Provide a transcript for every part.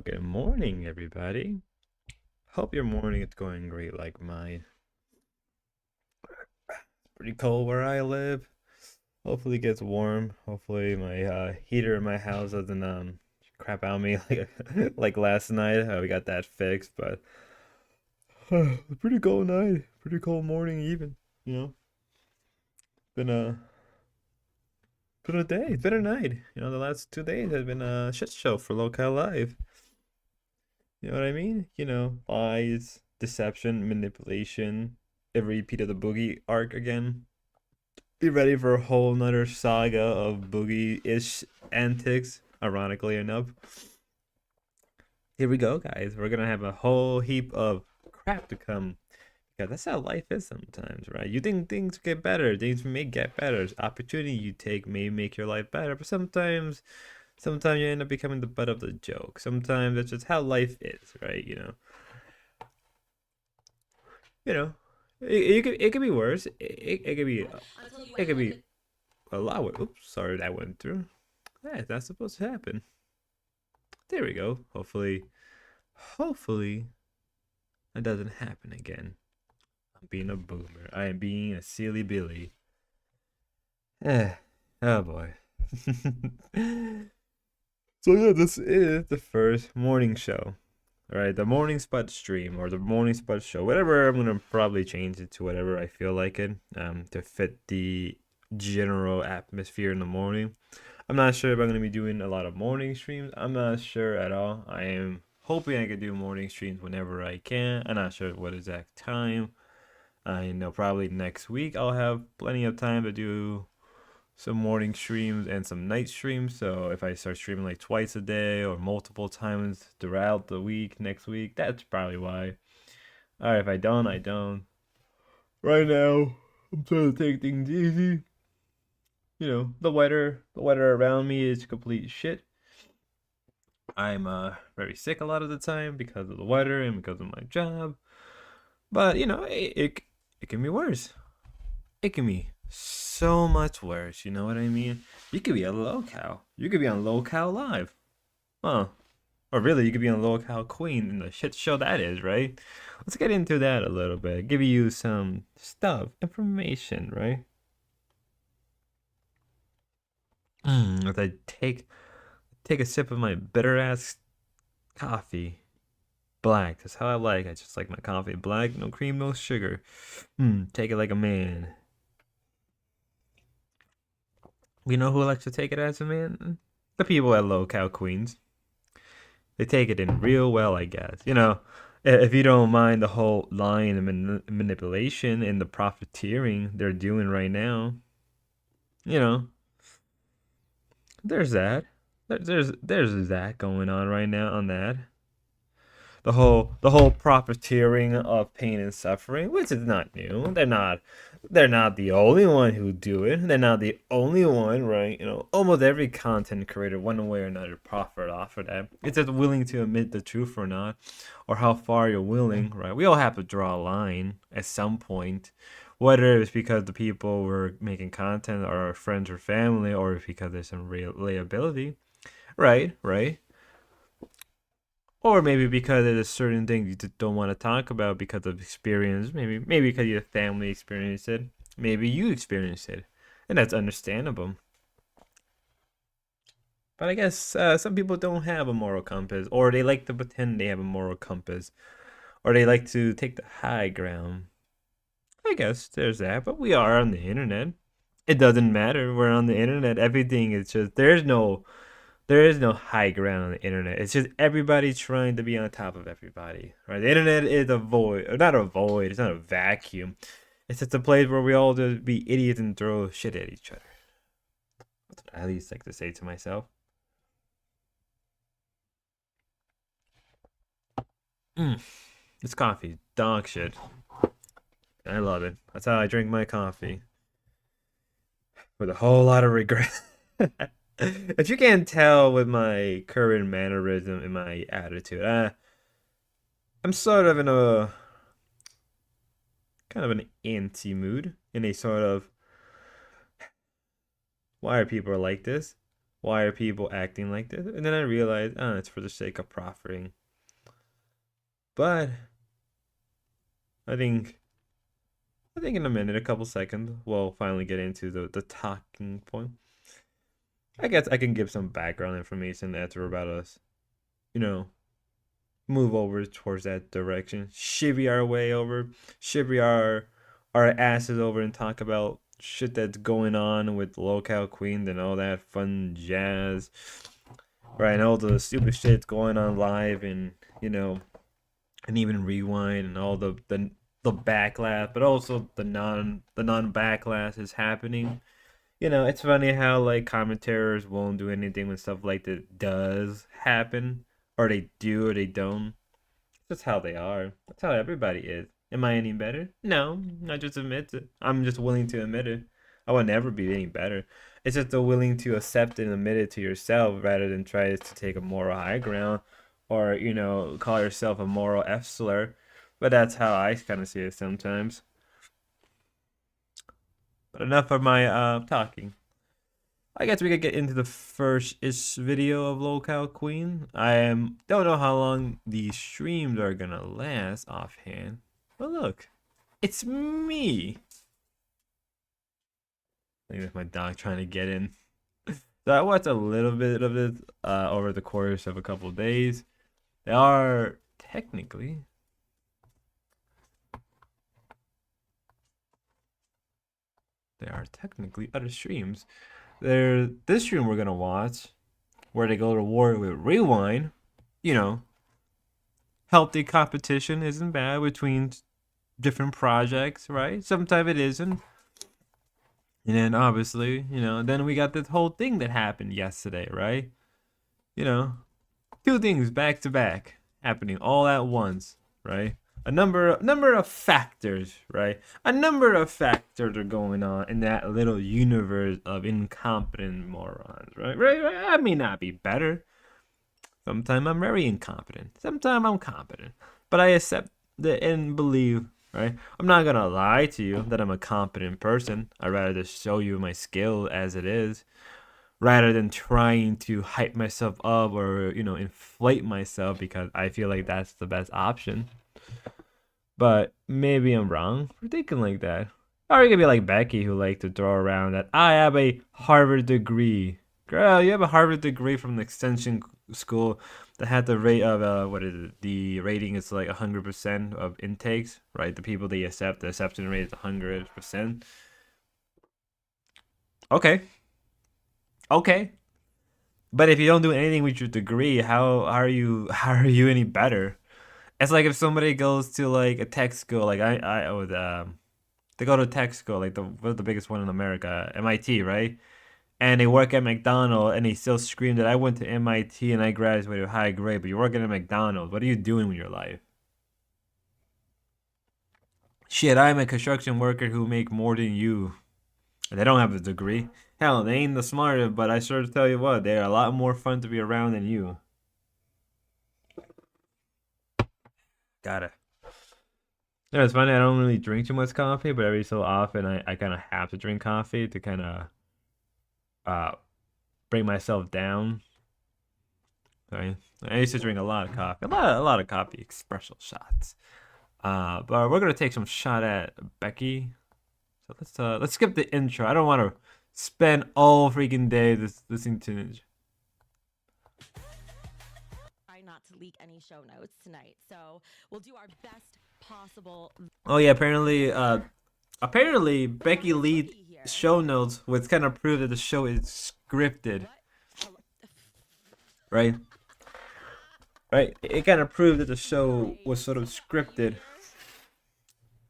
Well, good morning, everybody. Hope your morning is going great like mine. Pretty cold where I live. Hopefully it gets warm. Hopefully my heater in my house doesn't crap on me like last night. We got that fixed, but pretty cold night. Pretty cold morning even, you know. Been a been a day, it's been a night. The last 2 days have been a shit show for lolcow live. You know what I mean? Lies, deception, manipulation, a repeat of the boogie arc again. Be ready for a whole nother saga of boogie-ish antics, ironically enough. Here we go, guys. We're gonna have a whole heap of crap to come. Because that's how life is sometimes, right? You think things get better, things may get better. Opportunity you take may make your life better, but sometimes you end up becoming the butt of the joke. Sometimes that's just how life is, right? You know, it could be worse. It could be a lot worse. Oops, sorry that went through. Yeah, it's not supposed to happen. There we go. Hopefully that doesn't happen again. I'm being a boomer. I am being a silly Billy. Eh, oh boy. So yeah, this is the first morning show. All right, the morning Spud stream or the morning Spud show, whatever. I'm gonna probably change it to whatever I feel like it, to fit the general atmosphere in the morning. I'm not sure if I'm gonna be doing a lot of morning streams. I'm not sure at all. I am hoping I can do morning streams whenever I can. I'm not sure what exact time. I know probably next week I'll have plenty of time to do some morning streams and some night streams. So if I start streaming like twice a day or multiple times throughout the week next week, that's probably why. All right, if I don't, I don't. Right now, I'm trying to take things easy. The weather around me is complete shit. I'm very sick a lot of the time because of the weather and because of my job. But it can be worse. It can be so much worse. You know what I mean? You could be a lolcow. You could be on lolcow live. Huh. Or really, you could be on lolcow queen in the shit show that is, right? Let's get into that a little bit. Give you some stuff, information, right? As I take a sip of my bitter ass coffee. Black. That's how I like. I just like my coffee black, no cream, no sugar. Take it like a man. You know who likes to take it as a man? The people at lolcow queens. They take it in real well, I guess. If you don't mind the whole lying and manipulation and the profiteering they're doing right now, you know, there's that. There's that going on right now on that. The whole profiteering of pain and suffering, which is not new. They're not the only one who do it. They're not the only one, right? Almost every content creator, one way or another, profit off of that. It's just willing to admit the truth or not, or how far you're willing, right? We all have to draw a line at some point, whether it's because the people we're making content are our friends or family, or because there's some reliability, right? Right. Or maybe because there's a certain thing you just don't want to talk about because of experience. Maybe because your family experienced it. Maybe you experienced it, and that's understandable. But I guess some people don't have a moral compass, or they like to pretend they have a moral compass, or they like to take the high ground. I guess there's that, but we are on the internet. It doesn't matter. We're on the internet. Everything is just there is no high ground on the internet. It's just everybody trying to be on top of everybody, right? The internet is a void, or not a void. It's not a vacuum. It's just a place where we all just be idiots and throw shit at each other. That's what I at least like to say to myself. Mm, this coffee, dog shit. I love it. That's how I drink my coffee, with a whole lot of regret. If you can't tell with my current mannerism and my attitude, I'm sort of in a kind of an anti mood, in a sort of why are people like this? Why are people acting like this? And then I realized, oh, it's for the sake of profiting. But I think in a minute, a couple seconds, we'll finally get into the talking point. I guess I can give some background information as we're about to, you know, move over towards that direction. Shivvy our way over, shivvy our asses over and talk about shit that's going on with lolcow queens and all that fun jazz. Right, and all the stupid shit going on live and and even rewind and all the backlash, but also the non backlash is happening. It's funny how like commentators won't do anything when stuff like that does happen, or they do or they don't. That's how they are. That's how everybody is. Am I any better? No, I just admit it. I'm just willing to admit it. I will never be any better. It's just the willing to accept and admit it to yourself rather than try to take a moral high ground or, call yourself a moral F slur. But that's how I kind of see it sometimes. But enough of my talking. I guess we could get into the first-ish video of lolcow queen. Don't know how long these streams are gonna last offhand. But look, it's me. I think that's my dog trying to get in. So I watched a little bit of it over the course of a couple of days. They are technically other streams. This stream we're gonna watch, where they go to war with rewind. Healthy competition isn't bad between different projects, right? Sometimes it isn't. And then obviously, then we got this whole thing that happened yesterday, right? Two things back to back happening all at once, right? A number of factors, right? A number of factors are going on in that little universe of incompetent morons, right? Right? I may not be better. Sometimes I'm very incompetent. Sometimes I'm competent. But I accept that and believe, right? I'm not gonna lie to you that I'm a competent person. I'd rather just show you my skill as it is, rather than trying to hype myself up or, inflate myself because I feel like that's the best option. But maybe I'm wrong for thinking like that. Or you could be like Becky, who likes to throw around that I have a Harvard degree. Girl, you have a Harvard degree from an extension school that had the rate of what is it? The rating is like 100% of intakes, right? The people they accept, the acceptance rate is 100%. Okay. But if you don't do anything with your degree, how are you any better? It's like if somebody goes to like a tech school, like I would they go to tech school, like what's the biggest one in America, MIT, right? And they work at McDonald's and they still scream that I went to MIT and I graduated with high grade, but you're working at McDonald's. What are you doing with your life? Shit, I'm a construction worker who make more than you. And they don't have a degree. Hell, they ain't the smartest, but I sure to tell you what, they're a lot more fun to be around than you. Got it. It's funny, I don't really drink too much coffee, but every so often I kind of have to drink coffee to kind of bring myself down. Right? I used to drink a lot of coffee, a lot of coffee, espresso shots. But we're gonna take some shot at Becky. So let's skip the intro. I don't want to spend all freaking day listening to Ninja. Try not to leak any show notes tonight, so we'll do our best possible. Oh yeah, apparently Becky leaked show notes, which kind of proved that the show is scripted. Right? Right? It kind of proved that the show was sort of scripted.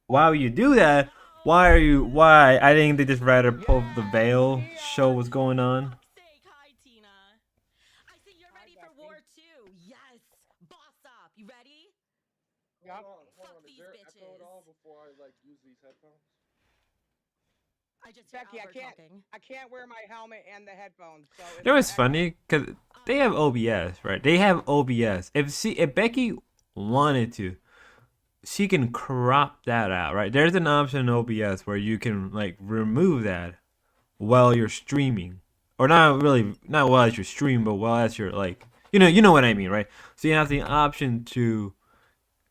Why would you do that? Why? I think they just rather pull the veil, show what's going on. Hi, Tina. I see you're ready for war too. Yes, boss up. You ready? Yep. Fuck Is these there bitches. echo at all before I like use these headphones? I just hear Becky, Albert talking. I can't wear my helmet and the headphones. So You know what's funny? Cause they have OBS, right? They have OBS. If Becky wanted to, she can crop that out, right? There's an option in OBS where you can like remove that while you're streaming, or not really, not while as your stream, but while as your like, you know what I mean, right? So you have the option to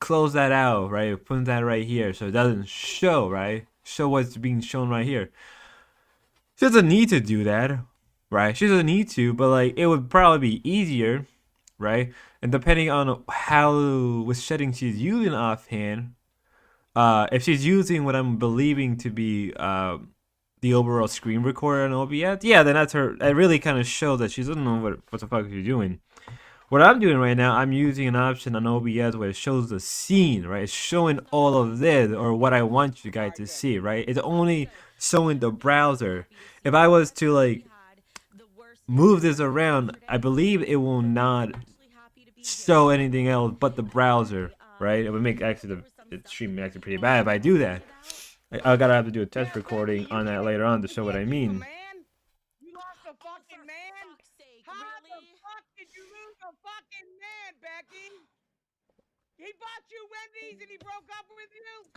close that out, right? Put that right here so it doesn't show, right? Show what's being shown right here. She doesn't need to do that, right? She doesn't need to, but like it would probably be easier, right? And depending on how what setting she's using offhand, if she's using what I'm believing to be the overall screen recorder on OBS, yeah, then that's her. It really kind of shows that she doesn't know what the fuck she's doing. What I'm doing right now, I'm using an option on OBS where it shows the scene, right? It's showing all of this or what I want you guys to see, right? It's only showing the browser. If I was to like move this around, I believe it will not show anything else but the browser, right? It would make actually the stream actually pretty bad if I do that. I gotta have to do a test recording on that later on to show what I mean. You lost a fucking man? How the fuck did you lose a fucking man, Becky? He bought you Wendy's and he broke up with you?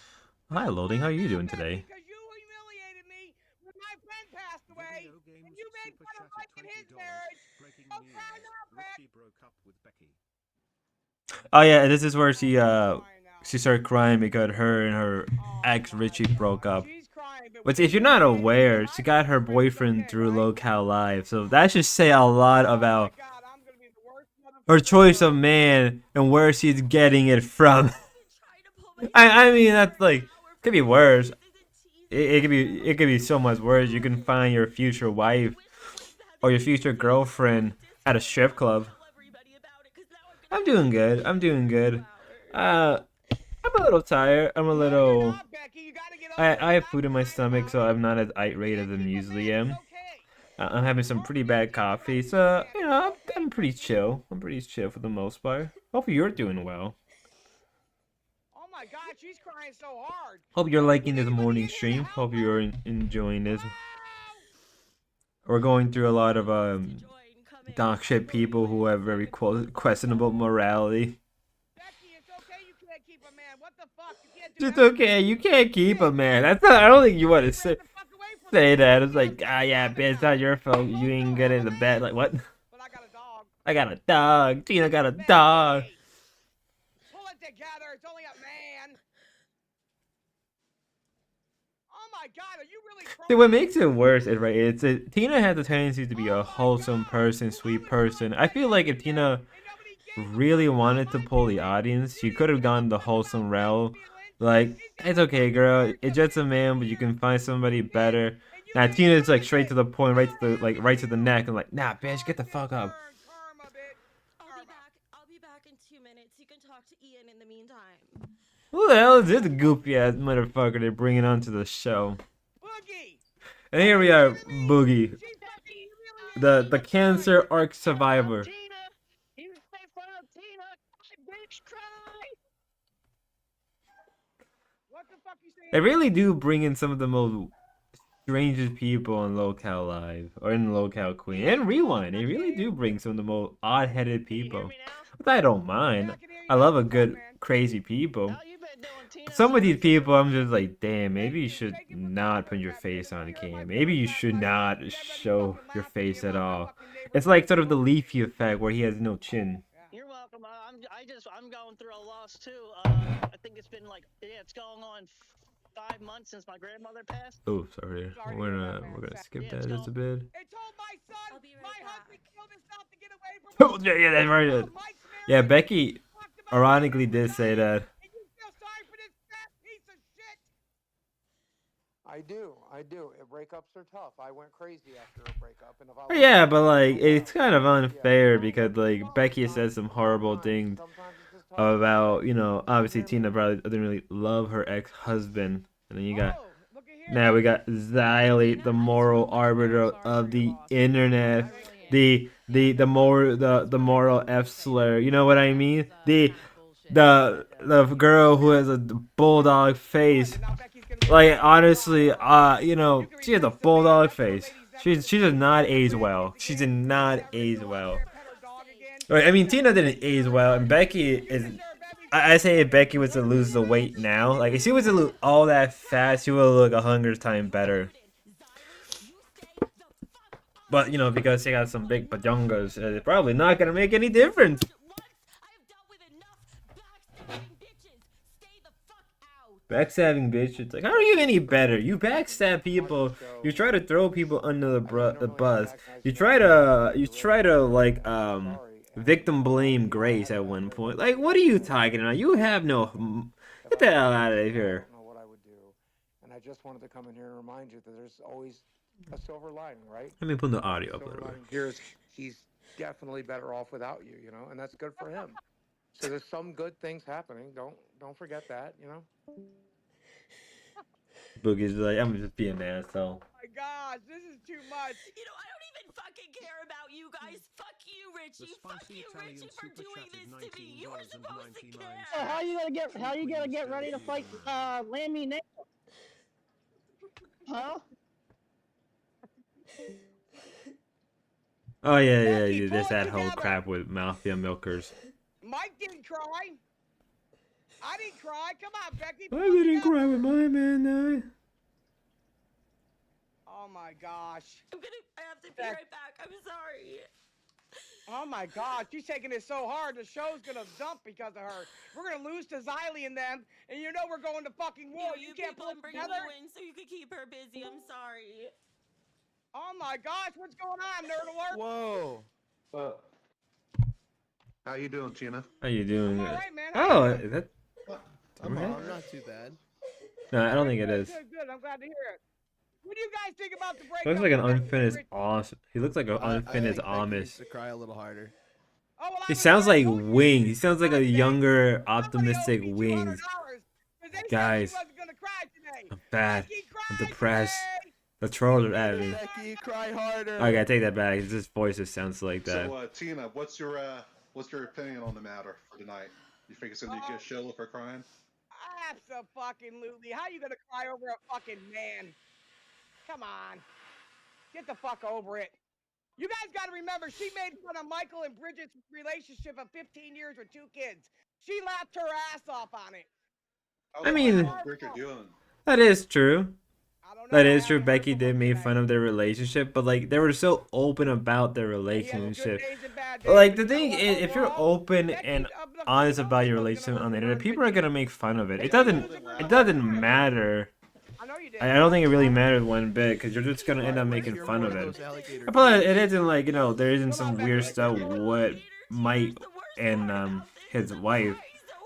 Hi, Loading. How are you doing today? Because you humiliated me when my friend passed away, and you made fun of Mike and his marriage. Oh, cry now, Beck. Oh yeah, this is where she started crying because her and her ex Richie broke up. But if you're not aware, she got her boyfriend through lolcow live, so that should say a lot about her choice of man and where she's getting it from. I mean that's like could be worse. It could be so much worse. You can find your future wife or your future girlfriend at a strip club. I'm doing good. I'm doing good. I'm a little tired. I'm a little. I have food in my stomach, so I'm not as irate as I usually am. I'm having some pretty bad coffee, so I'm pretty chill. I'm pretty chill for the most part. Hope you're doing well. Oh my God, she's crying so hard. Hope you're liking this morning stream. Hope you're enjoying this. We're going through a lot of dog shit people who have very questionable morality. Becky, it's okay. You can't keep a man. What the fuck? You can't It's okay. You can't keep a man. That's not. I don't think you want to say that. It's like, yeah, bitch, it's not your fault. You ain't get in the bed. Like what? But I got a dog. I got a dog. Tina got a dog. Pull it together. It's only a man. Oh my God, are you really crying? See, what makes it worse is right. Tina has a tendency to be a wholesome person, sweet person. I feel like if Tina really wanted to pull the audience, she could have gone the wholesome route. Like, it's okay, girl. It's just a man, but you can find somebody better. Now Tina's like straight to the point, right to the neck, and like, nah, bitch, get the fuck up. I'll be back in 2 minutes. You can talk to Ian in the meantime. Who the hell is this goofy ass motherfucker they're bringing onto the show? And here we are, Boogie, the cancer arc survivor. They really do bring in some of the most strangest people on lolcow live or in lolcow queen and rewind. They really do bring some of the most odd-headed people. But I don't mind. I love a good crazy people. Some of these people, I'm just like, damn, maybe you should not put your face on cam. Maybe you should not show your face at all. It's like sort of the Leafy effect where he has no chin. You're welcome. I'm going through a loss too. I think it's been like, it's going on 5 months since my grandmother passed. Oh, sorry. We're gonna skip that just a bit. Oh, yeah, that's right. Yeah, Becky ironically did say that. I do. Breakups are tough. I went crazy after a breakup, and if I Yeah, but like it's kind of unfair because like Becky said some horrible things about obviously Tina probably didn't really love her ex-husband, and then you got now we got Xylee, the moral arbiter of the internet, the moral F slur. You know what I mean? The girl who has a bulldog face. Like honestly, she has a bulldog face. She does not age well. She did not age well. Right, I mean Tina didn't age well, and Becky is. I say if Becky was to lose the weight now, like if she was to lose all that fat, she would look 100 times better. But you know, because they got some big pajongas, it's probably not gonna make any difference. I have dealt with enough backstabbing bitches. Stay the fuck out. Backstabbing bitch, it's like, how are you any better? You backstab people. You try to throw people under the bus. You try to like victim blame Grace at one point. Like, what are you talking about? You have no. Get the hell out of here. I don't know what I would do. And I just wanted to come in here and remind you that there's always a silver lining, right? Let me put the audio up a Silver little bit. lining here is he's definitely better off without you, you know, and that's good for him. So there's some good things happening. Don't forget that, you know. Boogie's like, I'm just being an asshole. Oh my gosh, this is too much. You know, I don't even fucking care about you guys. Fuck you, Richie. Fuck you, Richie, for doing this to me. You were supposed to care. So how you gonna get ready to fight Lammy Nail? Huh? Oh yeah, Becky, dude. pull There's it that whole together. crap with mafia milkers. Mike didn't cry. I didn't cry. Come on, Becky. I pull it didn't together. cry with my man died. Oh my gosh. I have to be right back. I'm sorry. Oh my gosh, she's taking this so hard. The show's gonna dump because of her. We're gonna lose to Xylee and them, and you know we're going to fucking war. You You can't people, pull I'm it bringing together. you in so you can keep her busy. I'm sorry. Oh my gosh, what's going on, Nerd Alert? Whoa. How you doing, Tina? How you doing? I'm all right, man. Oh, is that? I'm Okay. I'm not too bad. No, I don't think it is. Good. I'm glad to hear it. What do you guys think about the break? Looks like an unfinished awesome. He looks like an unfinished I think Becky needs Amish. to cry a little harder. Oh, well, He I'm sounds sorry, like I told you. Wings. He sounds like a Somebody younger, owed optimistic me Wings. $200 'cause they said Guys, she wasn't gonna cry today. I'm bad. Becky I'm cried depressed. today. The trolls are at me. Becky, cry harder. I gotta take that back. His voice just sounds like that. So, Tina, what's your opinion on the matter for tonight? You think it's gonna be a good show if we're crying? Absolutely. How you gonna cry over a fucking man? Come on. Get the fuck over it. You guys gotta remember, she made fun of Michael and Bridget's relationship of 15 years with 2 kids. She laughed her ass off on it. How's I mean- Ricker doing? That is true. I don't know. That I is true. haven't heard Becky from did her make today. fun of their relationship, but like they were so open about their He has good relationship. days and bad But like days. the You know thing what, is, if you're overall, open Becky, and look, honest she about knows your what's relationship gonna on the hurt internet, her, people are Richie. gonna make fun of it. It Becky, doesn't. you lose It her doesn't relationship. matter. I know you did. I don't think it really matters one bit because you're just gonna end up making You're fun more of those it. alligator But it kids. isn't like, you know, there isn't some Come on, weird Becky. stuff Come what Mike The worst and part about his this is wife. I'm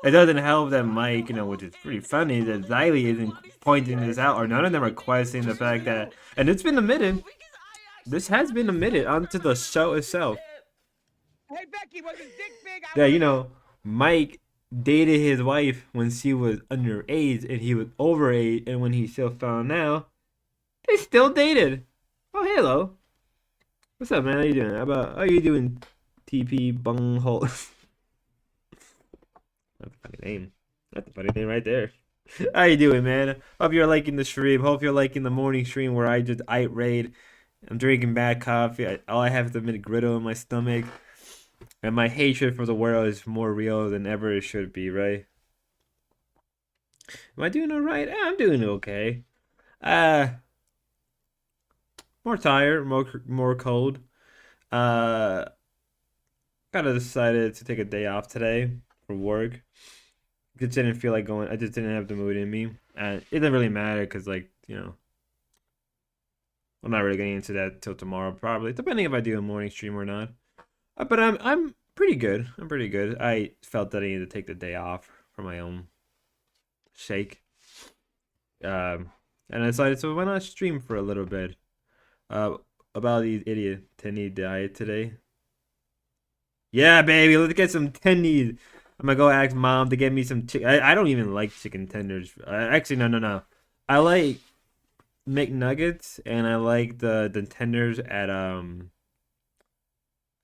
It doesn't help that Mike, you know, which is pretty funny, that Xylee isn't pointing this out, or none of them are questioning the fact that, and it's been admitted, this has been admitted onto the show itself, Hey, Becky, was his dick big? I that, wanna you know. know, Mike dated his wife when she was underage and he was overage, and when he still found out, they still dated. Oh, hello. What's up, man? How you doing? How you doing, TP Bunghole? That's a funny name. That's a funny name right there. How you doing, man? Hope you're liking the stream. Hope you're liking the morning stream where I just raid. I'm drinking bad coffee. All I have is a minute griddle in my stomach. And my hatred for the world is more real than ever it should be, right? Am I doing alright? I'm doing okay. More tired, more cold. Kind of decided to take a day off today from work. Just didn't feel like going. I just didn't have the mood in me, and it didn't really matter because, like, you know, I'm not really getting into that till tomorrow, probably, depending if I do a morning stream or not. But I'm pretty good. I'm pretty good. I felt that I needed to take the day off for my own sake. And I decided, so why not stream for a little bit? About the idiot Tenny diet today. Yeah, baby, let's get some tendies. I'm gonna go ask mom to get me some chicken. I don't even like chicken tenders. Actually, no. I like McNuggets and I like the tenders at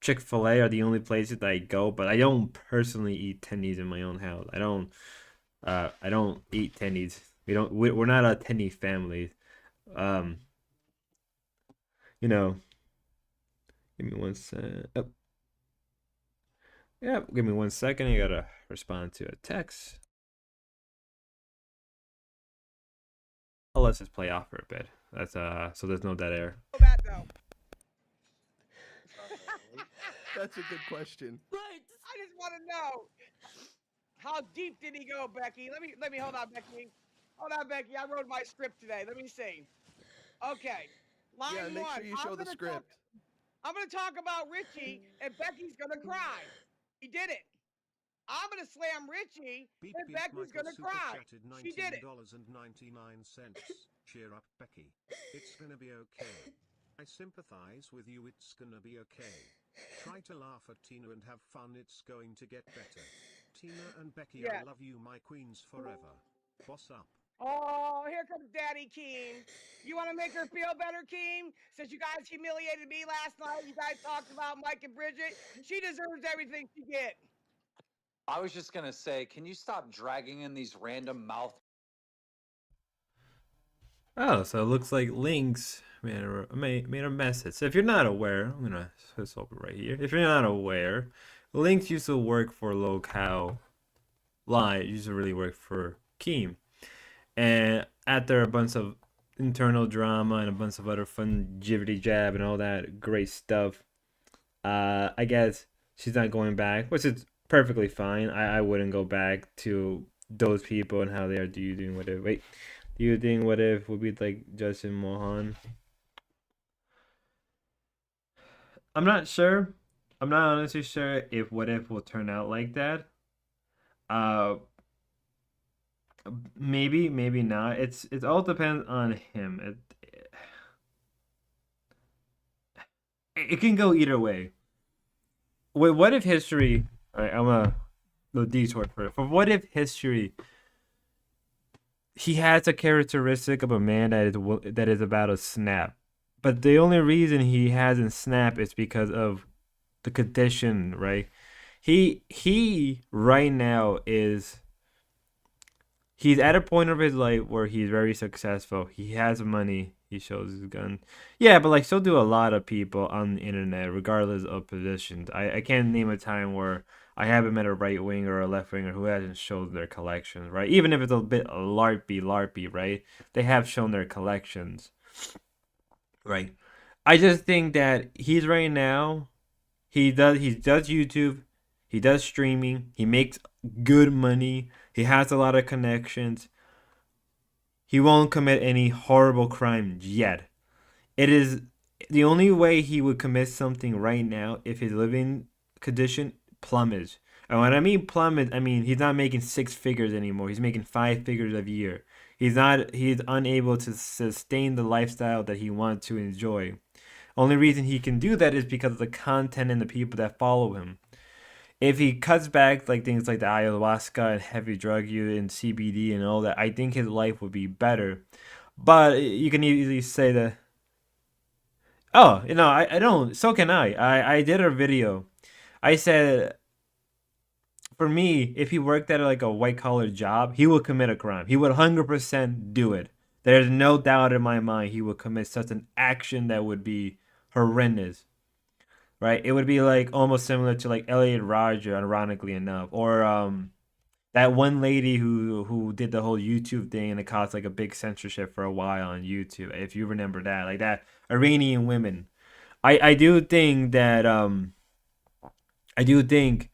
Chick-fil-A are the only places that I go, but I don't personally eat tendies in my own house. I don't eat tendies. We're not a tendy family. You know, give me one sec. Oh. Yeah, give me 1 second. I gotta respond to a text. I'll let this play off for a bit. That's so there's no dead air. That, though. That's a good question. But I just want to know, how deep did he go, Becky? Let me hold on, Becky. Hold on, Becky. I wrote my script today. Let me see. Okay. Line Yeah, and make one. sure you show the script. I'm gonna talk about Richie, and Becky's gonna cry. He did it. I'm gonna slam Richie, Beep and beep Becky's Michael gonna super cry. chatted She did it. $19.99. Cheer up, Becky. It's gonna be okay. I sympathize with you, it's gonna be okay. Try to laugh at Tina and have fun, it's going to get better. Tina and Becky, Yeah. I love you, my queens forever. Boss up. Oh, here comes Daddy Keem. You want to make her feel better, Keem? Since you guys humiliated me last night, you guys talked about Mike and Bridget. She deserves everything she get. I was just gonna say, can you stop dragging in these random mouth? Oh, so it looks like Lynx made a message. So if you're not aware, I'm gonna switch over right here. If you're not aware, Lynx used to work for lolcow. Live used to really work for Keem. And after a bunch of internal drama and a bunch of other fun jibbity jab and all that great stuff, I guess she's not going back, which is perfectly fine. I wouldn't go back to those people and how they are. Do you doing what if? Wait, do you think what if would be like Justin Mohan? I'm not sure. I'm not honestly sure if what if will turn out like that. Uh, maybe, maybe not. It all depends on him. It can go either way. Wait, what if history? All right, I'm a little detour for it. For what if history? He has a characteristic of a man that is about to snap, but the only reason he hasn't snapped is because of the condition, right? He right now is he's at a point of his life where he's very successful. He has money. He shows his gun. Yeah, but like so do a lot of people on the internet, regardless of positions. I can't name a time where I haven't met a right winger or a left winger who hasn't shown their collections, right? Even if it's a bit larpy, right? They have shown their collections, right? I just think that he's right now. He does YouTube, he does streaming, he makes good money, he has a lot of connections. He won't commit any horrible crime yet. It is the only way he would commit something right now if his living condition plummets. And when I mean plummet, I mean he's not making six figures anymore. He's making five figures a year. He's unable to sustain the lifestyle that he wants to enjoy. Only reason he can do that is because of the content and the people that follow him. If he cuts back like things like the ayahuasca and heavy drug use and CBD and all that, I think his life would be better. But you can easily say that. Oh, I don't. So can I. I did a video. I said, for me, if he worked at like a white collar job, he would commit a crime. He would 100% do it. There's no doubt in my mind he would commit such an action that would be horrendous. Right? It would be like almost similar to like Elliot Roger, ironically enough, or that one lady who did the whole YouTube thing and it caused like a big censorship for a while on YouTube. If you remember that, like that Iranian women. I do think that I do think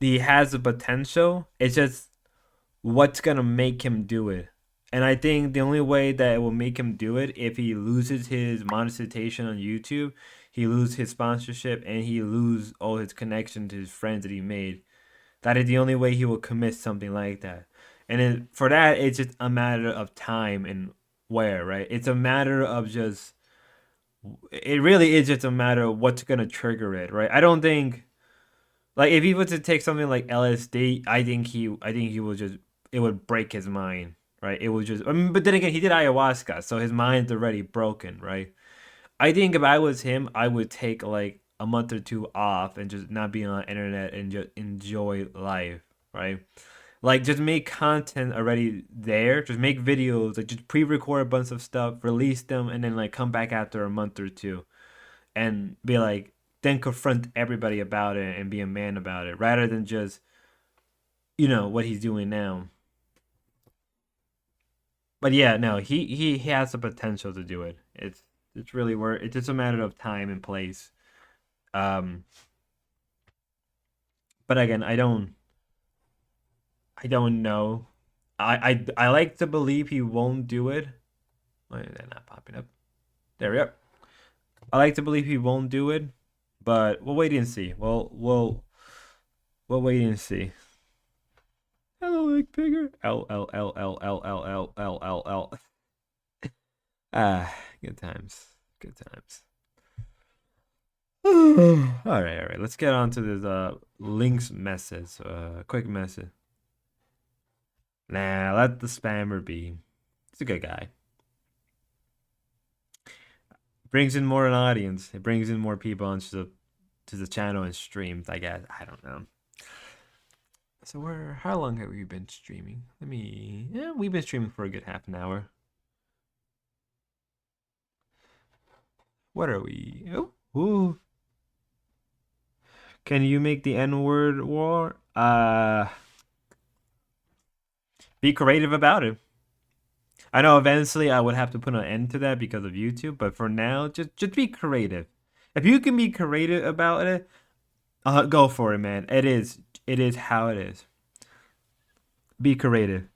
he has the potential. It's just what's gonna make him do it. And I think the only way that it will make him do it if he loses his monetization on YouTube, he loses his sponsorship, and he loses all his connection to his friends that he made. That is the only way he will commit something like that. And for that, it's just a matter of time and where, right? It's a matter of just. It really is just a matter of what's gonna trigger it, right? I don't think, like, if he were to take something like LSD, I think he will just. It would break his mind, right? It would just. I mean, but then again, he did ayahuasca, so his mind's already broken, right? I think if I was him, I would take like a month or two off and just not be on the internet and just enjoy life, right? Like just make content already there. Just make videos, like just pre-record a bunch of stuff, release them, and then like come back after a month or two and be like, then confront everybody about it and be a man about it, rather than just, what he's doing now. But yeah, no, he has the potential to do it. It's really it's just a matter of time and place. Um, But again, I don't know. I like to believe he won't do it. Why is that not popping up? There we go. I like to believe he won't do it, but we'll wait and see. We'll wait and see. Hello, Lake Pigger. L. Ah, good times. Good times. All right. Let's get on to this links message. Quick message. Nah, let the spammer be. He's a good guy. Brings in more an audience. It brings in more people onto the channel and streams. I guess I don't know. So how long have we been streaming? We've been streaming for a good half an hour. What are we? Oh, ooh. Can you make the N-word war? Be creative about it. I know eventually I would have to put an end to that because of YouTube, but for now, just be creative. If you can be creative about it, go for it, man. It is how it is. Be creative.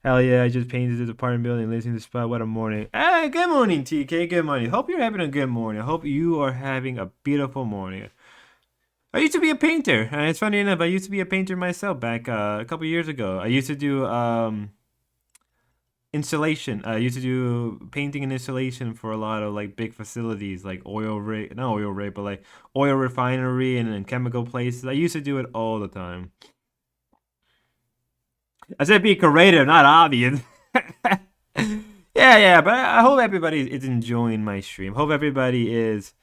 Hell yeah, I just painted this apartment building, listening to Spud. What a morning. Hey, good morning, TK. Good morning. Hope you're having a good morning. Hope you are having a beautiful morning. I used to be a painter. It's funny enough, I used to be a painter myself back a couple years ago. I used to do installation. I used to do painting and installation for a lot of like big facilities, like not oil rig, but like oil refinery and chemical places. I used to do it all the time. I said be creative, not obvious. yeah, but I hope everybody is enjoying my stream. Hope everybody is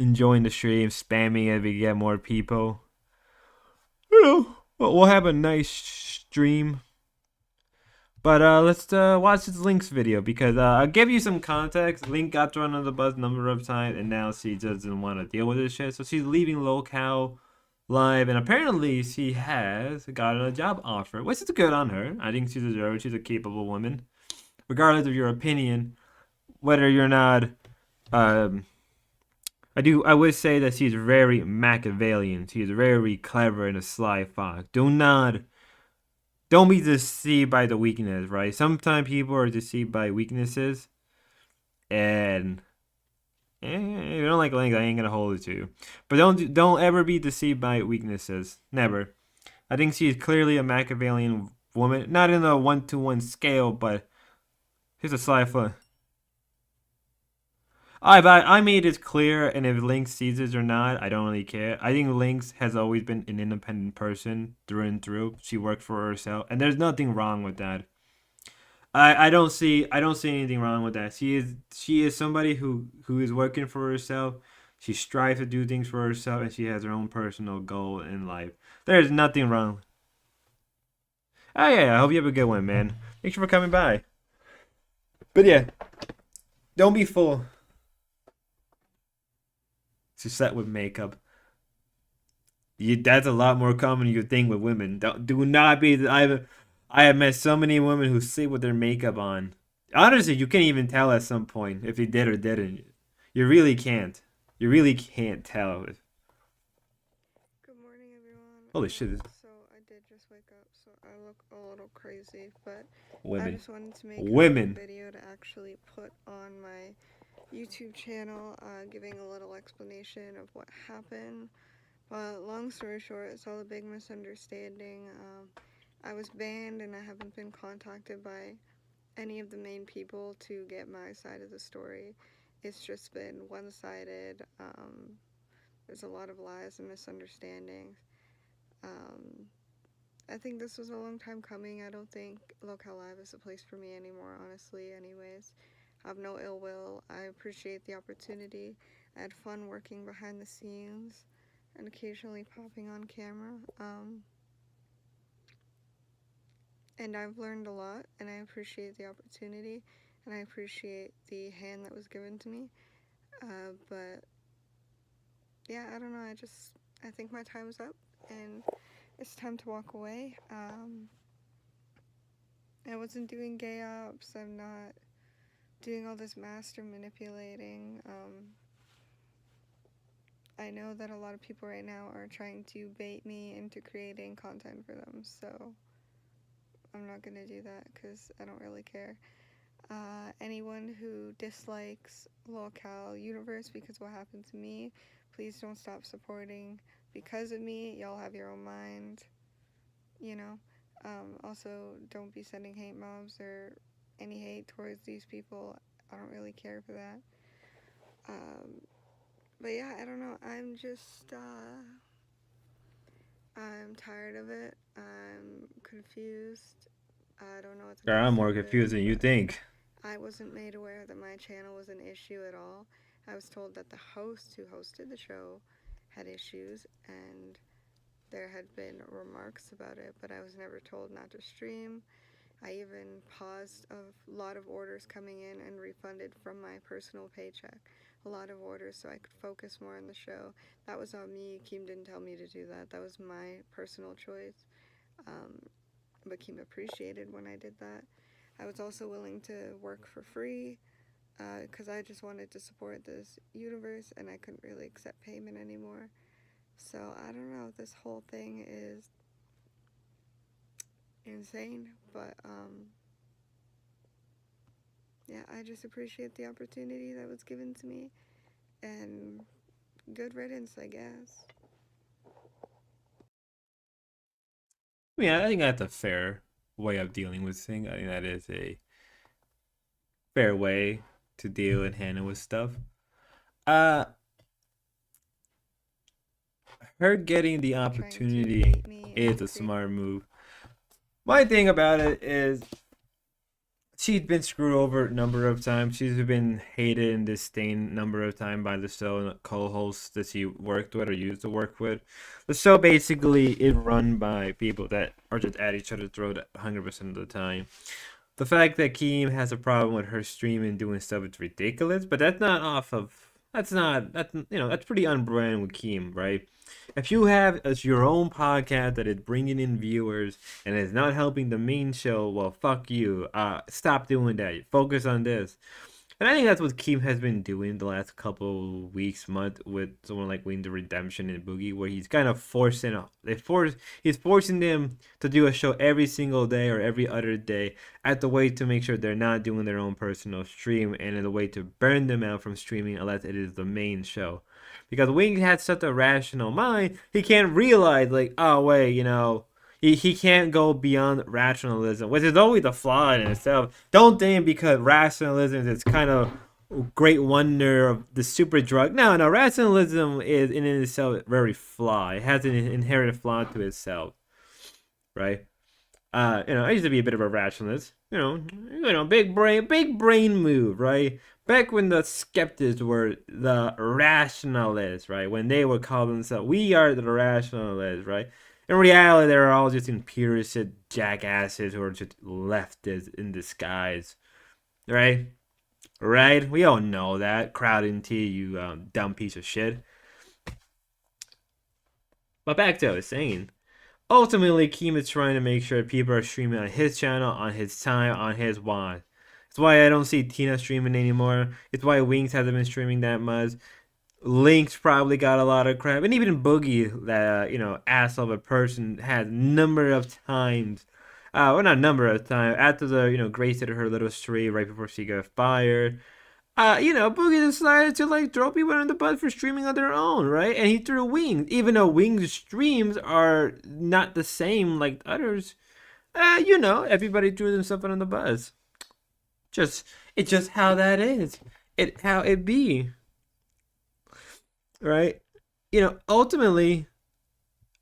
enjoying the stream, spamming it to get more people. You know, we'll have a nice stream. But let's watch this Link's video because I'll give you some context. Link got thrown under the bus a number of times, and now she doesn't want to deal with this shit. So she's leaving lolcow live, and apparently she has gotten a job offer, which is good on her. I think she deserves it. She's a capable woman. Regardless of your opinion, whether you're not, I would say that she's very Machiavellian. She's very clever and a sly fox. Don't be deceived by the weakness, right? Sometimes people are deceived by weaknesses, and if you don't like Link, I ain't gonna hold it to you. But don't ever be deceived by weaknesses. Never. I think she is clearly a Machiavellian woman, not in a 1-to-1 scale, but she's a sly foot. I made it clear, and if Link sees it or not, I don't really care. I think Lynx has always been an independent person through and through. She worked for herself, and there's nothing wrong with that. I don't see anything wrong with that. She is somebody who is working for herself. She strives to do things for herself, and she has her own personal goal in life. There's nothing wrong. Oh yeah, I hope you have a good one, man. Thanks for coming by. But yeah, don't be fooled. She's set with makeup. That's a lot more common than you think with women. Do not be. I have met so many women who sleep with their makeup on. Honestly, you can't even tell at some point if they did or didn't. You really can't. You really can't tell. Good morning, everyone. Holy shit. So I did just wake up, so I look a little crazy, but women. I just wanted to make a video to actually put on my YouTube channel, giving a little explanation of what happened. But long story short, it's all a big misunderstanding. I was banned and I haven't been contacted by any of the main people to get my side of the story. It's just been one-sided. There's a lot of lies and misunderstandings. I think this was a long time coming. I don't think Lolcow Live is the place for me anymore, honestly, anyways. I have no ill will. I appreciate the opportunity. I had fun working behind the scenes and occasionally popping on camera. And I've learned a lot, and I appreciate the opportunity, and I appreciate the hand that was given to me. But yeah, I don't know. I think my time's up, and it's time to walk away. I wasn't doing gay ops. I'm not doing all this master manipulating. I know that a lot of people right now are trying to bait me into creating content for them, so I'm not gonna do that because I don't really care. Anyone who dislikes lolcow universe because of what happened to me, please don't stop supporting because of me. Y'all have your own mind, you know. Also, don't be sending hate mobs or any hate towards these people. I don't really care for that. But yeah, I don't know. I'm just, I'm tired of it. I'm confused. I don't know what the Girl, I'm next more step confused is, than you but think. I wasn't made aware that my channel was an issue at all. I was told that the host who hosted the show had issues and there had been remarks about it, but I was never told not to stream. I even paused a lot of orders coming in and refunded from my personal paycheck. A lot of orders so I could focus more on the show. That was on me. Keem didn't tell me to do that. That was my personal choice. But Keem appreciated when I did that. I was also willing to work for free because I just wanted to support this universe and I couldn't really accept payment anymore. So I don't know, this whole thing is insane, but yeah, I just appreciate the opportunity that was given to me and good riddance, I guess. I mean, I think that's a fair way of dealing with things. I think that is a fair way to deal and handle with stuff. Uh, her getting the opportunity is a smart move. My thing about it is she's been screwed over a number of times. She's been hated and disdained a number of times by the show co-hosts that she worked with or used to work with. The show basically is run by people that are just at each other's throat 100% of the time. The fact that Keem has a problem with her streaming and doing stuff is ridiculous, but that's not off of that's not that's that's pretty unbrand with Keem, right? If you have as your own podcast that is bringing in viewers and is not helping the main show, well, fuck you. Stop doing that. Focus on this. And I think that's what Keem has been doing the last couple weeks, month with someone like Wing the Redemption and Boogie, where he's kind of he's forcing them to do a show every single day or every other day at the way to make sure they're not doing their own personal stream and in a way to burn them out from streaming unless it is the main show. Because Wing had such a rational mind, he can't realize like, oh wait, he can't go beyond rationalism, which is always a flaw in itself. Don't think because rationalism is kind of great wonder of the super drug. No, rationalism is in itself very flawed. It has an inherent flaw to itself, right? I used to be a bit of a rationalist. Big brain move, right? Back when the skeptics were the rationalists, right? When they would call themselves, we are the rationalists, right? In reality, they're all just imperious jackasses who are just leftists in disguise, right? Right? We all know that. Crowd into you, dumb piece of shit. But back to what I was saying. Ultimately, Keem is trying to make sure people are streaming on his channel, on his time, on his watch. It's why I don't see Tina streaming anymore. It's why Winks hasn't been streaming that much. Link's probably got a lot of crap, and even Boogie, that ass of a person, had number of times, well, not number of times, after the Grace did her little stream right before she got fired. Boogie decided to like throw people under the bus for streaming on their own, right? And he threw Wings, even though Wings streams are not the same like others. Everybody threw themselves under the bus. It's just how that is. How it be. Right? Ultimately,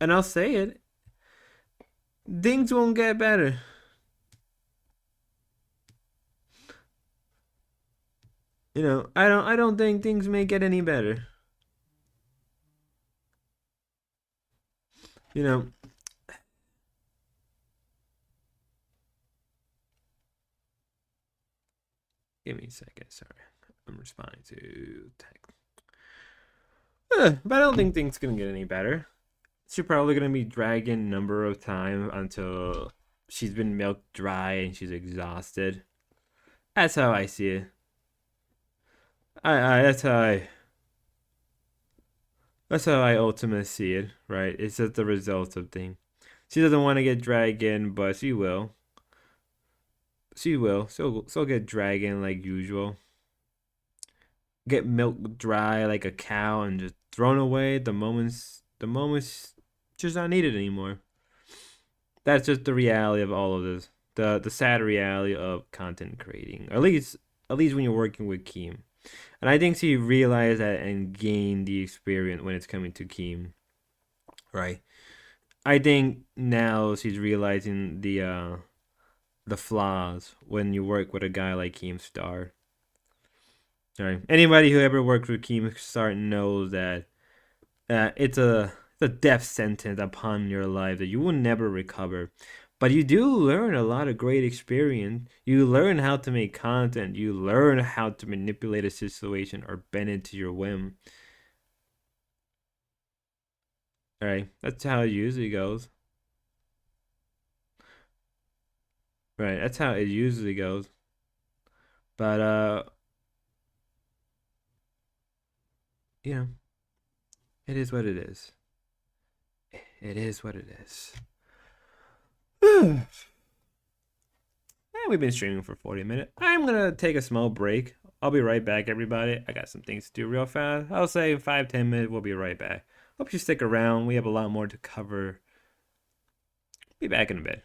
and I'll say it, things won't get better. I don't think things may get any better. Give me a second, sorry. I'm responding to text. But I don't think things gonna get any better. She's probably gonna be dragging number of time until she's been milked dry and she's exhausted. That's how I see it. That's how That's how I ultimately see it, right? It's just the result of things. She doesn't want to get dragged in, but she will. She will. She'll get dragged in like usual. Get milked dry like a cow and just thrown away the moments she's not needed anymore. That's just the reality of all of this. The sad reality of content creating. At least when you're working with Keem. And I think she realized that and gained the experience when it's coming to Keem. Right? I think now she's realizing the flaws when you work with a guy like Keemstar. Right? Anybody who ever worked with Keemstar knows that it's a death sentence upon your life that you will never recover. But you do learn a lot of great experience. You learn how to make content. You learn how to manipulate a situation or bend it to your whim. Right? That's how it usually goes. Right? That's how it usually goes. But you know, it is what it is. It is what it is. And we've been streaming for 40 minutes. I'm gonna take a small break. I'll be right back, everybody. I got some things to do real fast. I'll say 5-10 minutes. We'll be right back. Hope you stick around. We have a lot more to cover. Be back in a bit.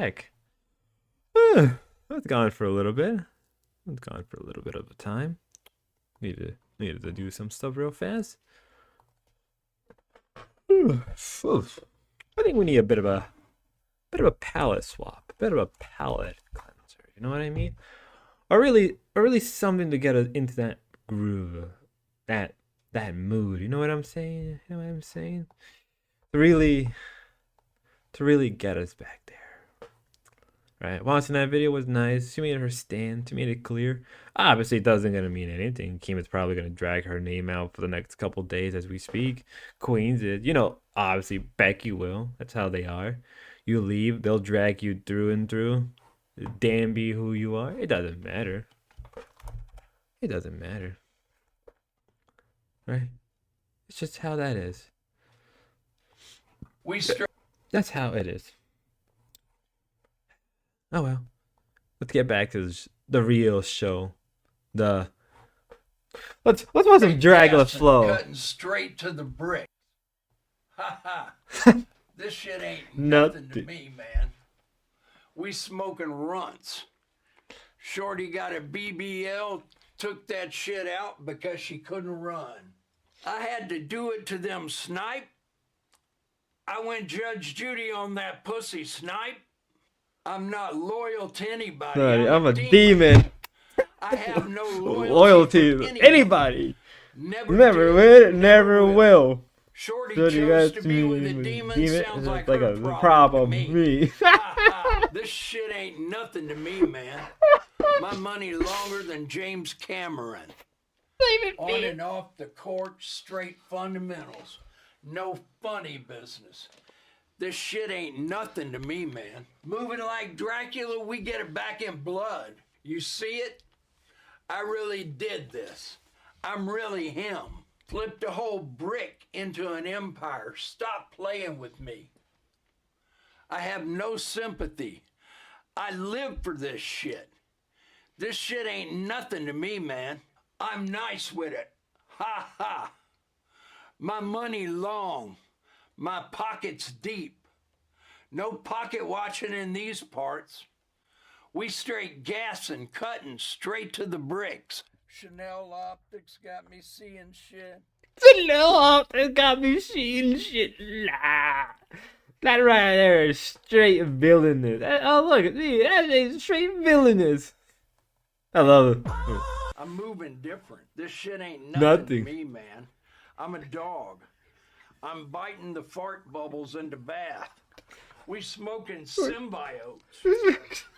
back. I was gone for a little bit. I was gone for a little bit of a time. Needed to do some stuff real fast. I think we need a bit of a palette swap, a bit of a palette cleanser. You know what I mean? Or really something to get us into that groove, that mood. You know what I'm saying? You know what I'm saying? To really get us back there. Right? Watching that video was nice. She made her stand. She made it clear. Obviously, it doesn't gonna mean anything. Kima's probably gonna drag her name out for the next couple days as we speak. Queens is, you know, obviously Becky will. That's how they are. You leave, they'll drag you through and through. Damn be who you are. It doesn't matter. It doesn't matter. Right? It's just how that is. That's how it is. Oh well. Let's get back to the real show. Let's watch some Dragula flow. Cutting straight to the brick. Ha ha. This shit ain't nothing to me, man. We smoking runts. Shorty got a BBL, took that shit out because she couldn't run. I had to do it to them snipe. I went Judge Judy on that pussy snipe. I'm not loyal to anybody. I'm a demon. I have no loyalty to anybody. Never will, never will. Shorty chose to be with a demon sounds like a problem to me. This shit ain't nothing to me, man. My money longer than James Cameron. On and off the court, straight fundamentals. No funny business. This shit ain't nothing to me, man. Moving like Dracula, we get it back in blood. You see it? I really did this. I'm really him. Flipped a whole brick into an empire. Stop playing with me. I have no sympathy. I live for this shit. This shit ain't nothing to me, man. I'm nice with it. Ha ha. My money long. My pockets deep. No pocket watching in these parts. We straight gassing, cutting straight to the bricks. Chanel optics got me seeing shit. Chanel optics got me seeing shit. Nah. That right there is straight villainous. Oh look at me, that is straight villainous. I love it. I'm moving different. This shit ain't nothing to me, man. I'm a dog. I'm biting the fart bubbles into bath. We smoking symbiotes.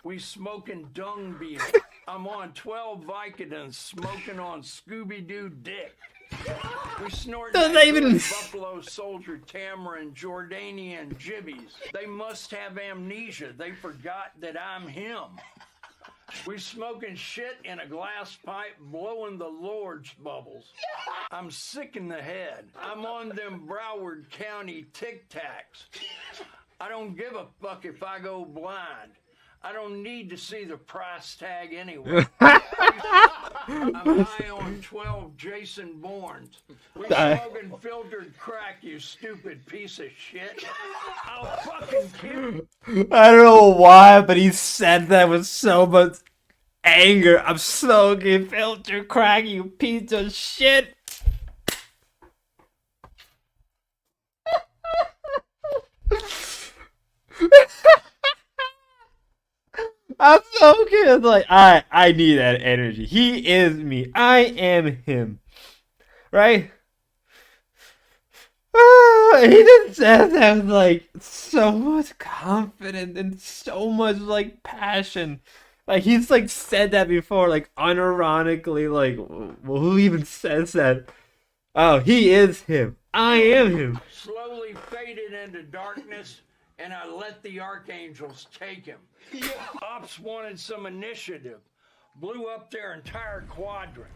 We smoking dung beetle. I'm on 12 Vicodins smoking on Scooby-Doo dick. We snorting Buffalo Soldier Tamarin Jordanian jibbies. They must have amnesia. They forgot that I'm him. We smoking shit in a glass pipe, blowing the Lord's bubbles. I'm sick in the head. I'm on them Broward County Tic Tacs. I don't give a fuck if I go blind. I don't need to see the price tag anyway. I'm high on 12 Jason Bournes. We smoking filtered crack, you stupid piece of shit. I'll fucking kill you. I don't know why, but he said that with so much anger. I'm smoking filter crack, you piece of shit. I'm so good. Like I need that energy. He is me. I am him. Right? He just says that with like so much confidence and so much like passion. Like he's like said that before, like unironically, like well, who even says that? Oh, he is him. I am him. Slowly faded into darkness, and I let the archangels take him. Ops wanted some initiative. Blew up their entire quadrant.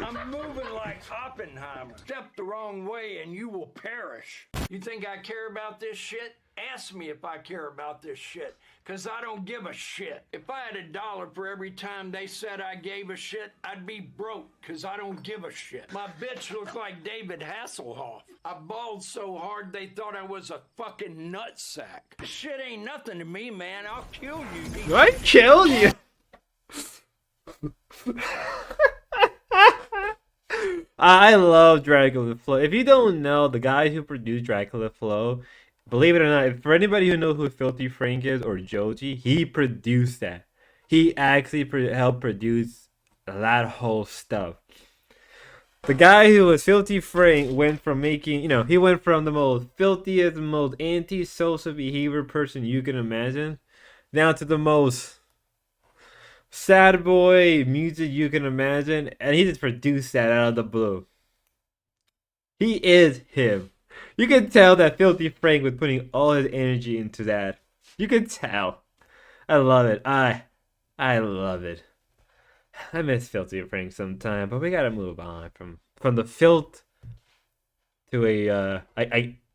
I'm moving like Oppenheimer. Step the wrong way and you will perish. You think I care about this shit? ask me if I care about this shit, because I don't give a shit. If I had $1 for every time they said I gave a shit, I'd be broke, because I don't give a shit. My bitch looked like David Hasselhoff. I bawled so hard they thought I was a fucking nutsack. Shit ain't nothing to me, man. I'll kill you. I killed you. I love Dracula Flow. If you don't know, the guy who produced Dracula Flow, believe it or not, for anybody who knows who Filthy Frank is or Joji, he produced that. He actually helped produce that whole stuff. The guy who was Filthy Frank went from making, he went from the most filthiest, most anti-social behavior person you can imagine, down to the most sad boy music you can imagine, and he just produced that out of the blue. He is him. You can tell that Filthy Frank was putting all his energy into that. You can tell. I love it. I love it. I miss Filthy Frank sometime, but we gotta move on from the filth to a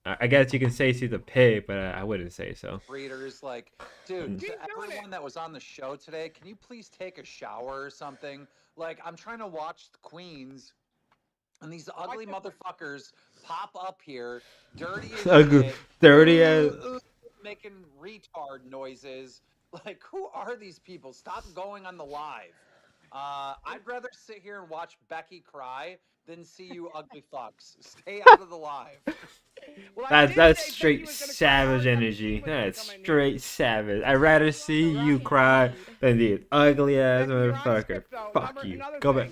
I guess you can say she's a pig, but I wouldn't say so. Breeders, like, dude, to everyone that was on the show today, can you please take a shower or something? Like, I'm trying to watch the Queens, and these ugly motherfuckers pop up here, dirty as shit, dirty as making retard noises. Like, who are these people? Stop going on the live. I'd rather sit here and watch Becky cry than see you ugly fucks. Stay out of the live. Well, that's straight savage energy. That's straight savage. I'd rather see you cry than the ugly ass motherfucker. Fuck you. Go back.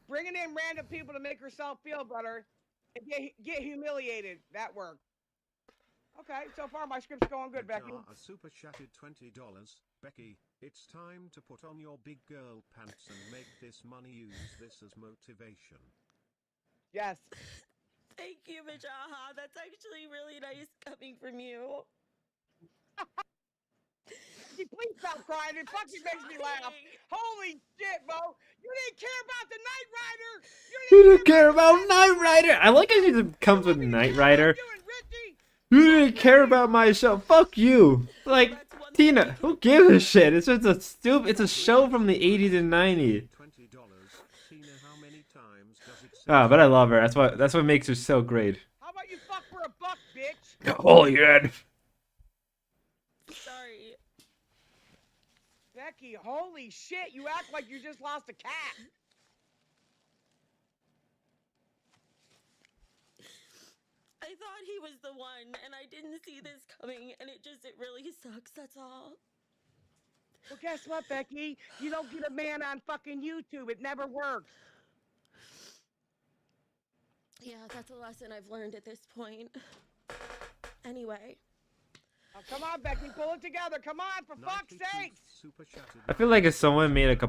Bringing in random people to make herself feel better and get humiliated. That worked. Okay, so far my script's going good, Becky. A super chatted $20. Becky, it's time to put on your big girl pants and make this money. Use this as motivation. Yes. Thank you, Majaha. That's actually really nice coming from you. Please stop crying. It fucking makes me laugh. Holy shit, Bo. You didn't care about the Knight Rider. You didn't care about Knight Rider. I like how she just comes with Knight Rider. You didn't care about my show. Fuck you. Like, Tina, who gives a shit? It's just a it's a show from the 80s and 90s. But I love her. That's what makes her so great. How about you fuck for a buck, bitch? Holy head. Sorry. Becky, holy shit. You act like you just lost a cat. I thought he was the one, and I didn't see this coming, and it really sucks, that's all. Well, guess what, Becky? You don't get a man on fucking YouTube. It never works. Yeah, that's a lesson I've learned at this point. Anyway. Oh, come on, Becky, pull it together. Come on, for fuck's sake. I feel like if someone made like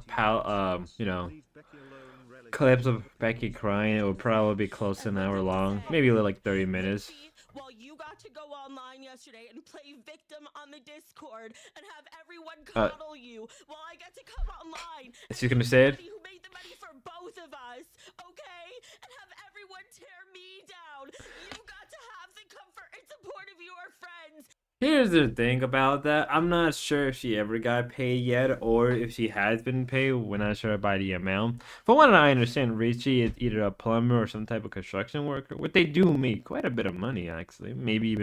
clips of Becky crying, it would probably be close to an hour long, maybe like 30 minutes. Well, you got to go online yesterday and play victim on the Discord and have everyone coddle you while I get to come online. Is she gonna say it? Who made the money for both of us, okay? And have everyone tear me down. You got to have the comfort and support of your friends. Here's the thing about that. I'm not sure if she ever got paid yet, or if she has been paid. We're not sure by the amount. From what I understand, Richie is either a plumber or some type of construction worker. What they do make quite a bit of money, actually. Maybe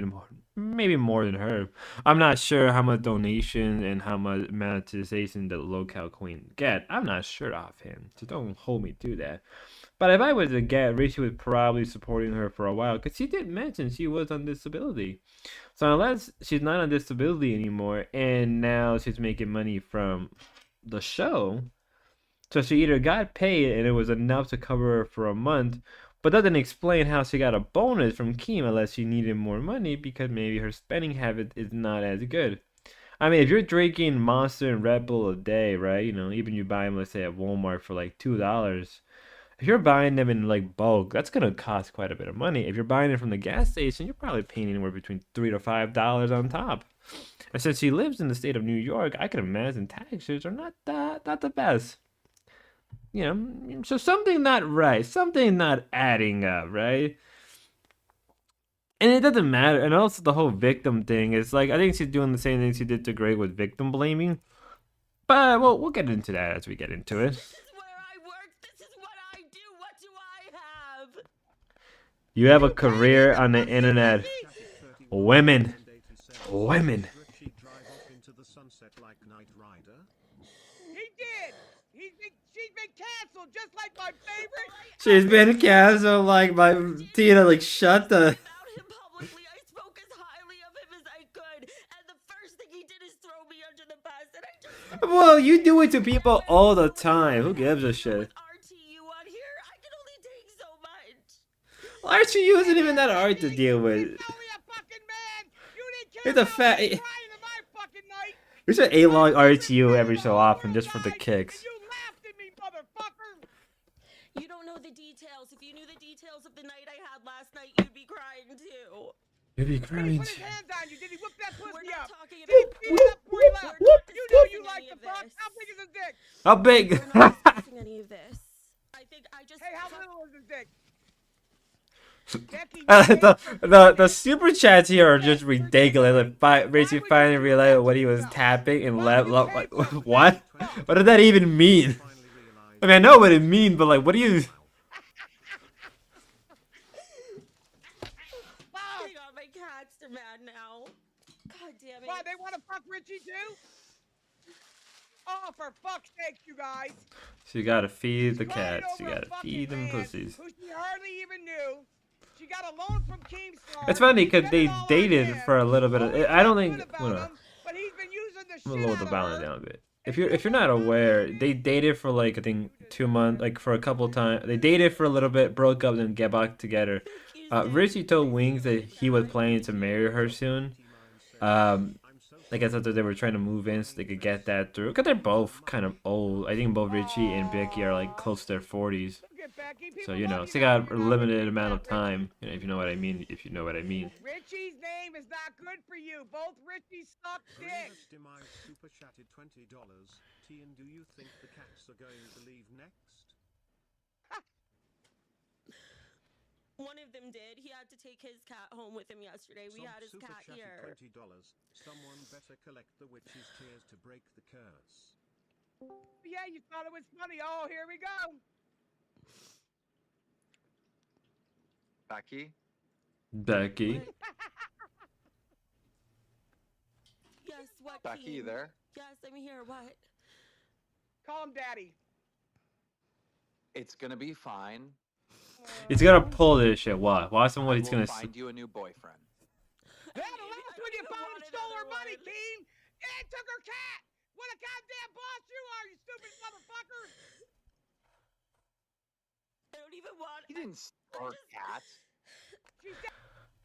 more than her. I'm not sure how much donation and how much monetization the lolcow queen get. I'm not sure offhand, so don't hold me to that. But if I was to get, Richie was probably supporting her for a while, because she did mention she was on disability. So unless she's not on disability anymore, and now she's making money from the show, so she either got paid and it was enough to cover her for a month, but doesn't explain how she got a bonus from Keem unless she needed more money because maybe her spending habit is not as good. I mean, if you're drinking Monster and Red Bull a day, right? Even you buy them, let's say, at Walmart for like $2. If you're buying them in like bulk, that's gonna cost quite a bit of money. If you're buying it from the gas station, you're probably paying anywhere between $3 to $5 on top. And since she lives in the state of New York, I can imagine taxes are not the best. So something not right, something not adding up, right? And it doesn't matter. And also the whole victim thing is like I think she's doing the same thing she did to Greg with victim blaming. But we'll get into that as we get into it. This is where I work. This is what I do. What do I have? You have a career on the internet. Women. Women. Richie drive off into the sunset like Knight Rider? He did. She's been canceled, just like my favorite. She's been canceled like my Tina. Like shut the. About him publicly, I spoke as highly of him as I could, and the first thing he did is throw me under the bus, and I just. Well, you do it to people all the time. Who gives a shit? RTU on here, I can only take so much. Well, RTU isn't even that hard to deal with. It's a fat. We should A-log RTU every so often just for the kicks. You don't know the details. If you knew the details of the night I had last night, you'd be crying too. You'd be crying. Put his hands on you. Did he whip that pussy We're not up? talking Did he about beat it up before he left? You know you like the fuck. How big is his dick? How big? We're not discussing any of this. I think I just. Hey, how little is his dick? The super chats here are just ridiculous. Like, Richie finally realized what he was tapping and left. Like, what? What did that even mean? I mean, I know what it means, but like, what do you? Hang on, my cats are mad now. God damn it. Why, they want to fuck Richie too? Oh, for fuck's sake, you guys. So you gotta feed the cats. You gotta feed them pussies. Who she hardly even knew. She got a loan from Keemstar. It's funny because they dated for a little bit of. I don't think. But he's been using the I'm gonna lower the balance down a bit. If you're not aware, they dated for like I think 2 months, like for a couple times. They dated for a little bit, broke up, then get back together. Richie told Wings that he was planning to marry her soon. I guess after they were trying to move in so they could get that through. Cause they're both kind of old. I think both Richie and Becky are like close to their 40s. So you know, they got a limited amount of time. You know, if you know what I mean. If you know what I mean. Richie's name is not good for you. Both Richies suck dick. Demise super chatted $20. Tian, do you think the cats are going to leave next? One of them did. He had to take his cat home with him yesterday. We had his cat here. $20. Someone better collect the witch's tears to break the curse. Yeah, you thought it was funny. Oh, here we go. Becky? Becky. Yes, what? Becky, you there? Yes, I'm here. What? Call him Daddy. It's gonna be fine. He's gonna pull this shit. What? Watch him what he's gonna find you a new boyfriend. That last one you found him stole her money, Keen, and took her cat. What a goddamn boss you are, you stupid motherfucker. I don't even want. He didn't steal her cat.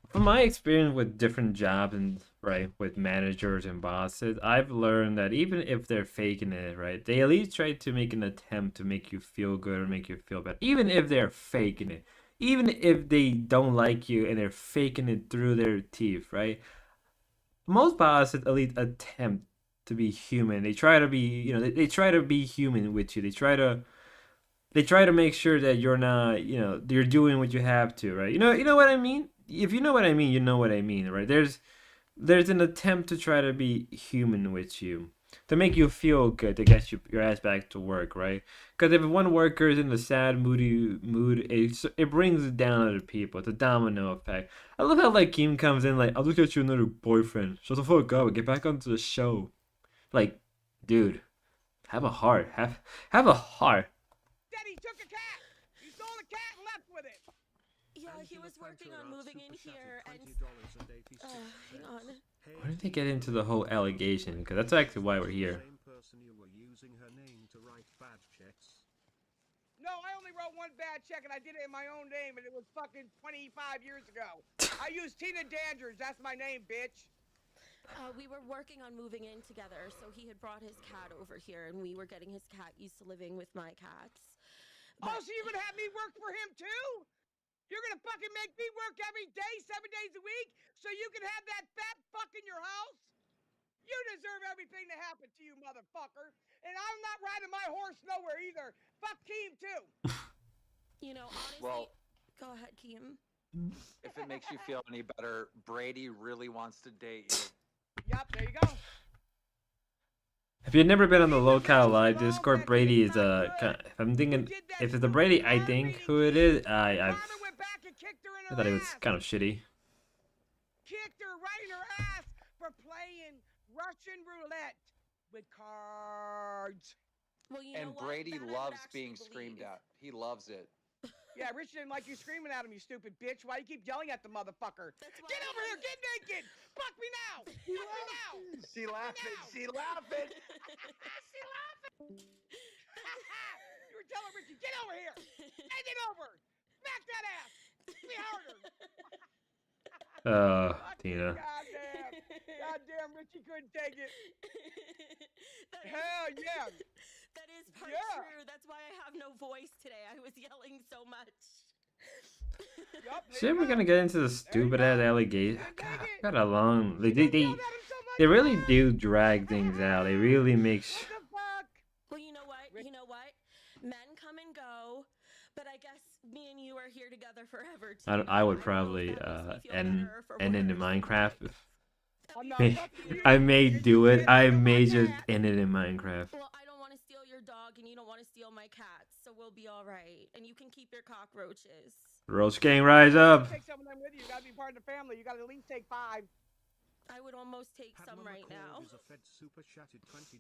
From my experience with different jobs and with managers and bosses, I've learned that even if they're faking it, right, they at least try to make an attempt to make you feel good or make you feel better. Even if they're faking it, even if they don't like you and they're faking it through their teeth, right? Most bosses at least attempt to be human. They try to be, you know, they try to be human with you. They try to make sure that you're not, you know, you're doing what you have to, right? You know what I mean? If you know what I mean, you know what I mean, right? There's an attempt to try to be human with you, to make you feel good, to get your ass back to work, right? Because if one worker is in a sad, moody mood, it brings it down other people. It's a domino effect. I love how like Kim comes in like, I'll just get you another boyfriend. Shut the fuck up and get back onto the show. Like, dude, have a heart. Have a heart. Daddy took a cat. He stole a cat and left with it. Yeah, he was working on moving in here and. Hang on. Why did they get into the whole allegation? Because that's actually why we're here. Same person you were using her name to write bad checks. No, I only wrote one bad check and I did it in my own name and it was fucking 25 years ago. I used Tina Danders. That's my name, bitch. We were working on moving in together, so he had brought his cat over here, and we were getting his cat used to living with my cats. Oh, so you're gonna have me work for him too? You're gonna fucking make me work every day, 7 days a week, so you can have that fat fuck in your house? You deserve everything to happen to you, motherfucker. And I'm not riding my horse nowhere either. Fuck Keem too. You know, honestly. Well, go ahead, Keem. If it makes you feel any better, Brady really wants to date you. Yep, there you go. If you've never been on the lolcow live Discord, Brady is if I'm thinking if it's the Brady I think who it is, I thought it was kind of shitty. Kicked her right in her ass for playing Russian roulette with cards. Well, you And know Brady what? That I would loves actually being screamed believe. at. He loves it. Yeah, Rich didn't like you screaming at him, you stupid bitch. Why do you keep yelling at the motherfucker? That's why Get I over here, haven't- get naked! Fuck me now! Fuck me now! She laughing. She laughing. She laughing! You were telling Richie, get over here! Take it over! Smack that ass! Be harder! Tina. Goddamn, Richie couldn't take it. That is- Hell yeah! That is part Yeah. true. That's why I have no voice today. I was yelling so much. Yup, there Shit, you we're go. gonna get into the stupid ass alligator. Got a long. They really do drag things out. They really make. What the fuck? Well, you know what? You know what? Men come and go, but I guess me and you are here together forever. Too. I would don't know if probably that makes me feel end better or for end into worse. Minecraft. I'm not May- fucking you. I may do it. I may Come on, just end it in Minecraft. Well, I don't want to steal your dog, and you don't want to steal my cats, so we'll be all right. And you can keep your cockroaches. Roach Gang, rise up! Take some of them with you. You gotta be part of the family. You gotta at least take 5. I would almost take some right now. Is a Fed super chatted $20.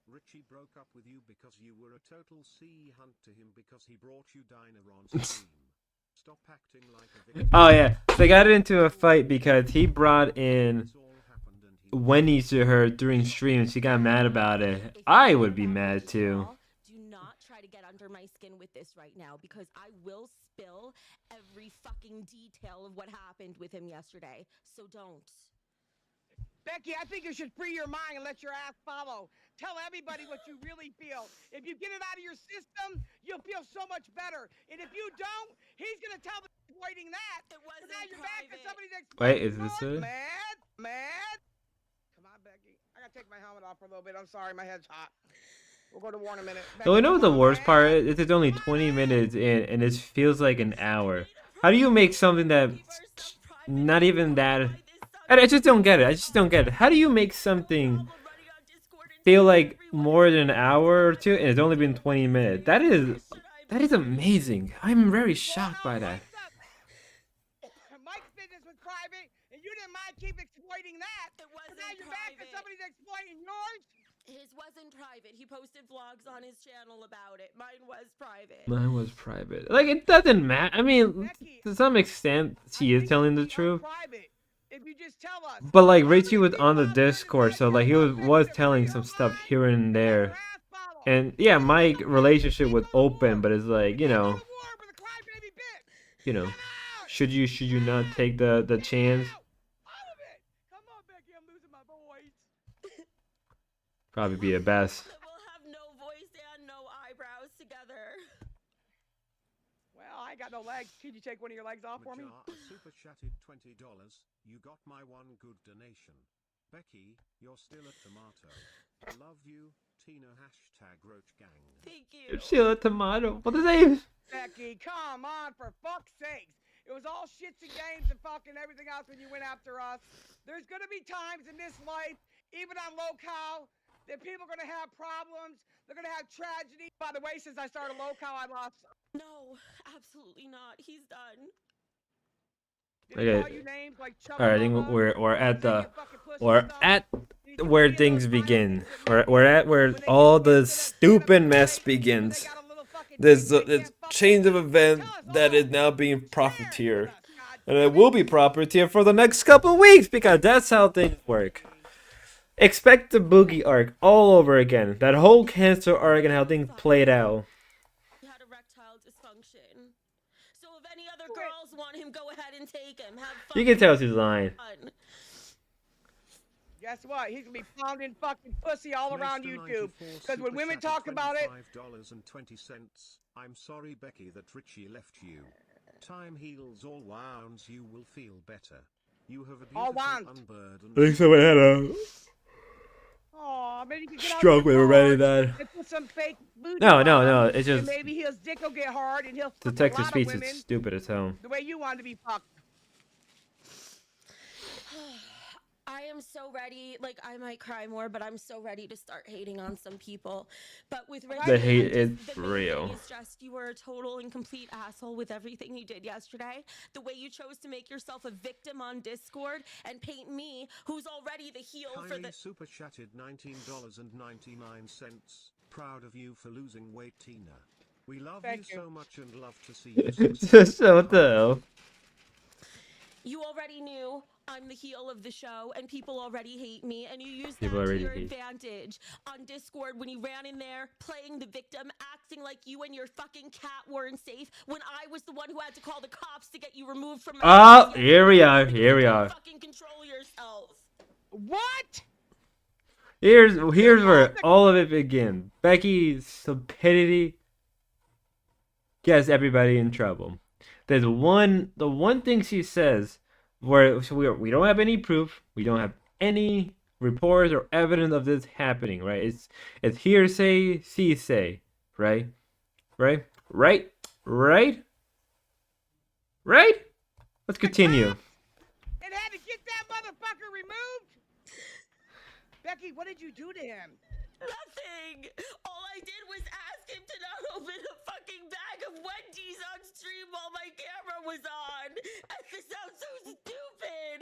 Richie broke up with you because you were a total sea hunt to him because he brought you diner on stream. Stop acting like a victim. Oh yeah, they got into a fight because he brought in This all happened and he Wendy to her during stream and she got mad about it. I would be mad too. Do not try to get under my skin with this right now because I will spill every fucking detail of what happened with him yesterday. So don't. Becky, I think you should free your mind and let your ass follow. Tell everybody what you really feel. If you get it out of your system, you'll feel so much better. And if you don't, he's gonna tell the waiting that. It wasn't now you're back and private. somebody's Wait, is this it? Mad. Come on, Becky. I gotta take my helmet off for a little bit. I'm sorry, my head's hot. We'll go to war in a minute. So you know what the come on, worst man. part is? It's only 20 minutes in and it feels like an hour. How do you make something that not even that? I just don't get it. I just don't get it. How do you make something feel like more than an hour or two and it's only been 20 minutes? That is amazing. I'm very shocked by that. Mike's business was private, and you didn't mind keep exploiting that. It But wasn't now you're back and private. somebody's exploiting yours. His wasn't private. He posted vlogs on his channel about it. Mine was private. Mine was private. Like, it doesn't matter. I mean, to some extent, she is telling the truth. Private. If you just tell us. But, like, Richie was on the Discord, so, like, he was telling some stuff here and there. And, yeah, my relationship was open, but it's like, you know, should you not take the chance? Come on, Becky, I'm losing my voice. Probably be the best. We'll have no voice and no eyebrows together. Well, I ain't got no legs. Could you take one of your legs off for me? Majar super chatted $20. You got my one good donation. Becky, you're still a tomato. Love you, Tina #Roach Gang. Thank you. Sheila Tomato. What is that? Becky, come on, for fuck's sakes. It was all shits and games and fucking everything else when you went after us. There's gonna be times in this life, even on lolcow, that people are gonna have problems. They're gonna have tragedy. By the way, since I started lolcow, I lost. No, absolutely not. He's done. Did he Okay. call you names like Chubba All right, I think Bubba? we're at Say the your fucking pussy we're stuff? at Did he call where you things those begin. violence that We're at where when they all get the into stupid fight, mess when they begins. got a little fucking There's dick, they a can't fucking chain of event tell us that all. is now being Share it profiteer. with us, God And it damn will be profiteer for the next couple of weeks because that's how things work. Expect the boogie arc all over again. That whole cancer arc and how things played out. He had erectile dysfunction. So if any other Okay. girls want him, go ahead and take him. Have fun. You can tell she's lying. Fun. Guess what? He's gonna be pounding fucking pussy all around Mr. YouTube. 94 Because when super women chatted talk about it, $25.20. I'm sorry, Becky, that Richie left you. Time heals all wounds. You will feel better. You have a All beautiful wounds. unburdened. I think someone had a oh, maybe you could get out stroke your when we're ready cards that. and put some fake voodoo No, on no, him, no. It's and just maybe his dick will get hard and he'll the fuck a text to lot of speech is women stupid as hell. the way you want to be fucked. I am so ready. Like, I might cry more, but I'm so ready to start hating on some people. But with Richie, The hate the is main real. thing is just you were a total and complete asshole with everything you did yesterday. The way you chose to make yourself a victim on Discord and paint me, who's already the heel for Kylie the. super chatted $19.99. Proud of you for losing weight, Tina. We love Thank you you. so much and love to see you succeed. So what the hell? You already knew I'm the heel of the show, and people already hate me, and you used People that to already your hate. advantage on Discord when you ran in there playing the victim, acting like you and your fucking cat weren't safe when I was the one who had to call the cops to get you removed from my Oh, house here we are. because Here you we couldn't are. fucking control yourself. What? Here's where all of it begins. Becky's stupidity gets everybody in trouble. The one thing she says where we don't have any proof, we don't have any reports or evidence of this happening, right? It's hearsay, she say, right? Right? Right? Right? Right? Let's continue. And had to get that motherfucker removed? Becky, what did you do to him? Nothing. All I did was ask him to not open a fucking bag of Wendy's on stream while my camera was on. And this sounds so stupid.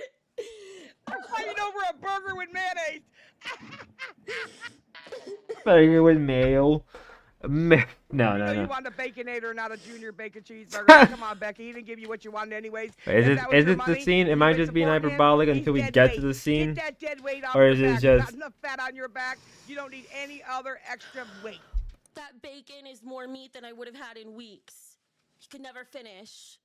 I'm fighting over a burger with mayonnaise. Burger with mayo. No, You no, know you no. want a Baconator, not a junior bacon cheeseburger. Come on, Becky. He didn't give you what you wanted anyways. Is If it that was is your it the money, scene? Am you I would just being support him. hyperbolic He's until we dead get weight. to the scene? Get that dead weight off Or your is it back. You got just enough fat on your back. You don't need any other extra weight. That bacon is more meat than I would have had in weeks. He could never finish.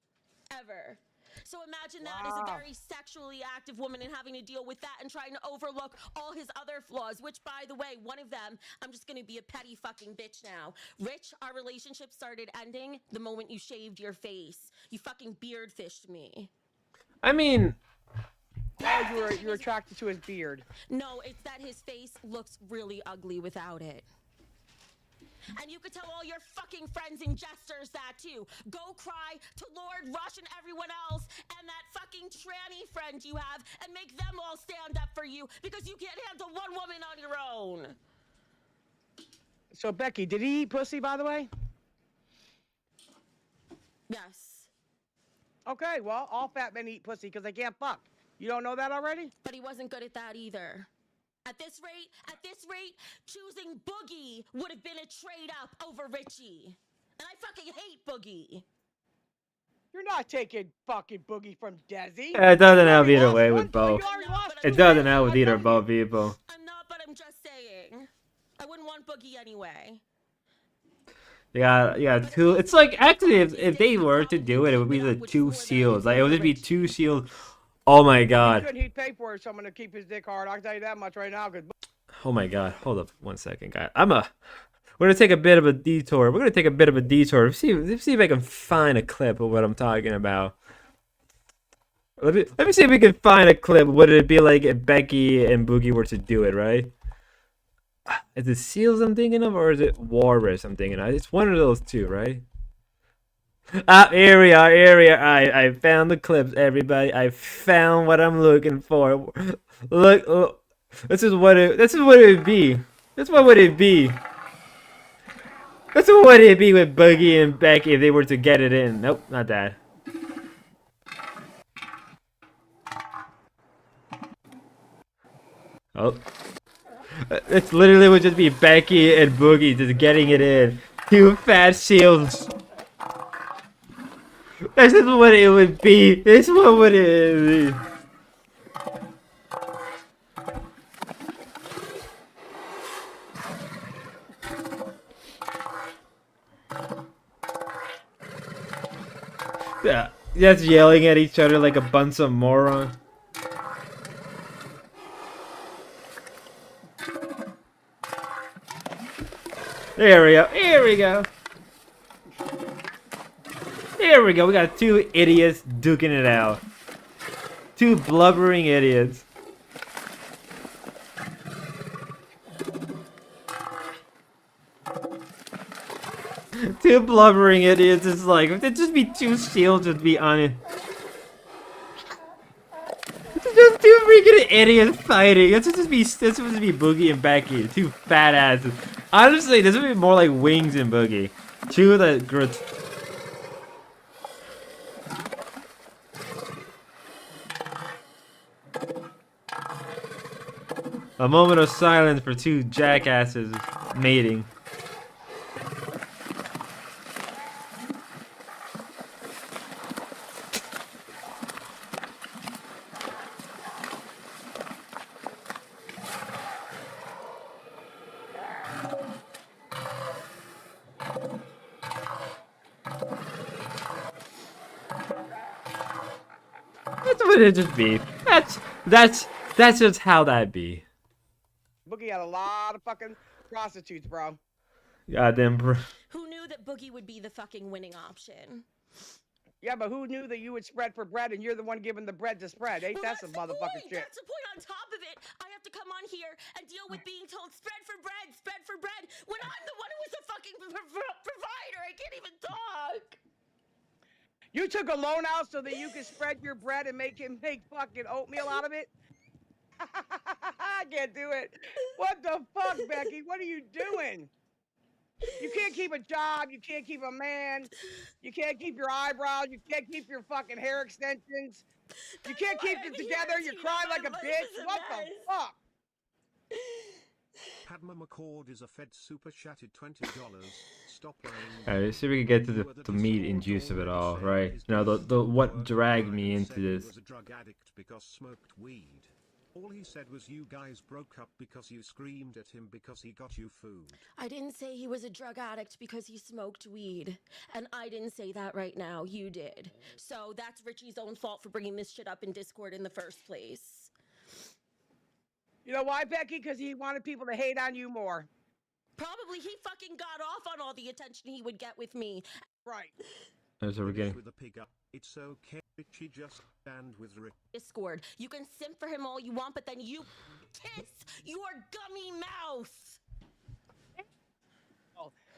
Ever. So imagine that as a very sexually active woman and having to deal with that and trying to overlook all his other flaws, which, by the way, one of them, I'm just gonna be a petty fucking bitch now. Rich, our relationship started ending the moment you shaved your face. You fucking beard fished me. I mean, Oh, you're attracted to his beard. No, it's that his face looks really ugly without it. And you could tell all your fucking friends and jesters that too. Go cry to Lord Rush and everyone else and that fucking tranny friend you have and make them all stand up for you because you can't handle one woman on your own. So, Becky, did he eat pussy, by the way? Yes. Okay, well, all fat men eat pussy because they can't fuck. You don't know that already? But he wasn't good at that either. At this rate, choosing Boogie would have been a trade up over Richie. And I fucking hate Boogie. You're not taking fucking Boogie from Desi. it doesn't You have already either lost way one, with so both. you already lost It two doesn't matches. have with I either know both people. I'm not, but I'm just saying. I wouldn't want Boogie anyway. Yeah, two. It's like actually, if they were to do it, it would be the two seals. Like it would just be two seals. Oh my He god. couldn't. He'd pay for someone to keep his dick hard. I'll tell you that much right now. Cause Oh my god. Hold up 1 second, guys. We're gonna take a bit of a detour. See if I can find a clip of what I'm talking about. Let me see if we can find a clip. What would it be like if Becky and Boogie were to do it, right? Is it Seals I'm thinking of, or is it Walrus I'm thinking of? It's one of those two, right? Here we are. I found the clips, everybody. I found what I'm looking for. Look. This is what it would be. This what would it be. That's what would it be with Boogie and Becky if they were to get it in. Nope, not that. Oh. It literally would just be Becky and Boogie just getting it in. Two fat shields. This is what it would be. This is what would it be. Yeah, just yelling at each other like a bunch of morons. There we go. Here we go. Here we go. We got two idiots duking it out. Two blubbering idiots. Two blubbering idiots is like, it'd just be two shields, just be honest. Just two freaking idiots fighting. This would just be Boogie and Becky, two fat asses. Honestly, this would be more like Wings and Boogie. Two of the A moment of silence for two jackasses mating. That's what it just be. That's just how that be. Boogie had a lot of fucking prostitutes, bro. Goddamn, bro. Who knew that Boogie would be the fucking winning option? Yeah, but who knew that you would spread for bread and you're the one giving the bread to spread? Ain't that some motherfucking shit? That's the point. On top of it, I have to come on here and deal with being told spread for bread, when I'm the one who was the fucking provider. I can't even talk. You took a loan out so that you could spread your bread and make fucking oatmeal out of it? I can't do it. What the fuck, Becky? What are you doing? You can't keep a job. You can't keep a man. You can't keep your eyebrows. You can't keep your fucking hair extensions. You can't keep it together. You're crying like a bitch. What the fuck? Padma McCord is a Fed super chatted $20. Stop lying. Alright, let's see if we can get to the meat and juice of it all, right? Now, the what dragged me into this. He was a drug addict because smoked weed. All he said was you guys broke up because you screamed at him because he got you food. I didn't say he was a drug addict because he smoked weed. And I didn't say that right now. You did. So that's Richie's own fault for bringing this shit up in Discord in the first place. You know why, Becky? Because he wanted people to hate on you more. Probably he fucking got off on all the attention he would get with me. Right. That's what we're getting. With a pig up. It's okay, Richie, just stand with Rick. Discord. You can simp for him all you want, but then you kiss your gummy mouth.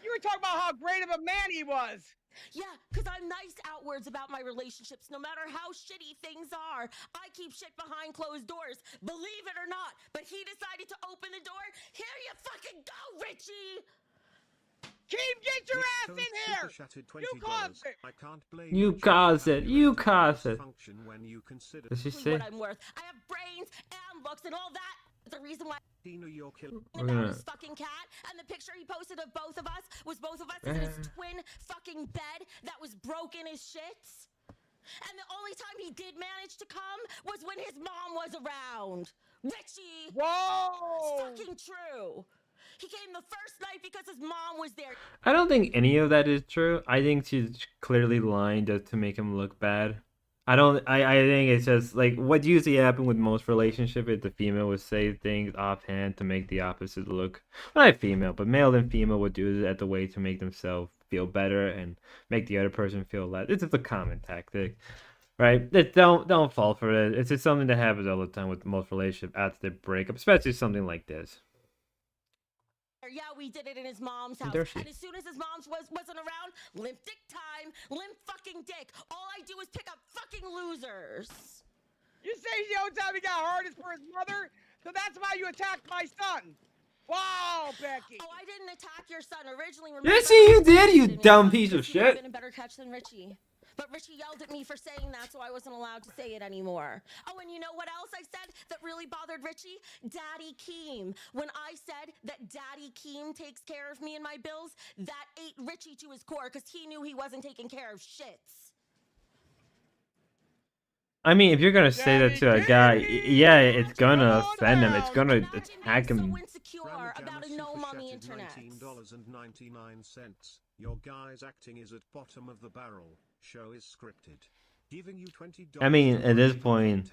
You were talking about how great of a man he was. Yeah, because I'm nice outwards about my relationships. No matter how shitty things are, I keep shit behind closed doors. Believe it or not. But he decided to open the door. Here you fucking go, Richie. Keem, get your ass in here! You caused it! I can't blame You caused it! You caused it! Does she say? What I'm worth. I have brains and looks and all that. The reason why you're killing his fucking cat, and the picture he posted of both of us was both of us in his twin fucking bed that was broken as shit. And the only time he did manage to come was when his mom was around. Richie! Whoa! It's fucking true. He came the first night because his mom was there. I don't think any of that is true. I think she's clearly lying just to make him look bad. I think it's just like what usually happens with most relationships is the female would say things offhand to make the opposite look. Well, not female, but male and female would do it as a way to make themselves feel better and make the other person feel less. It's just a common tactic, right? Don't fall for it. It's just something that happens all the time with most relationships after they break up, especially something like this. Yeah, we did it in his mom's house. And as soon as his mom wasn't around, limp dick time, limp fucking dick. All I do is pick up fucking losers. You say the only time he got hard is for his mother, so that's why you attacked my son. Wow, Becky. Oh, I didn't attack your son originally. Yes, you did, you dumb piece of shit. Been a better catch than Richie. But Richie yelled at me for saying that, so I wasn't allowed to say it anymore. Oh, and you know what else I said that really bothered Richie? Daddy Keem. When I said that Daddy Keem takes care of me and my bills, that ate Richie to his core because he knew he wasn't taking care of shits. I mean, if you're gonna say that to a guy, yeah, it's gonna offend him. It's gonna attack him. About a no mommy internet. $19.99. Your guy's acting is at bottom of the barrel. Show is scripted. Giving you $20. I mean, at this point,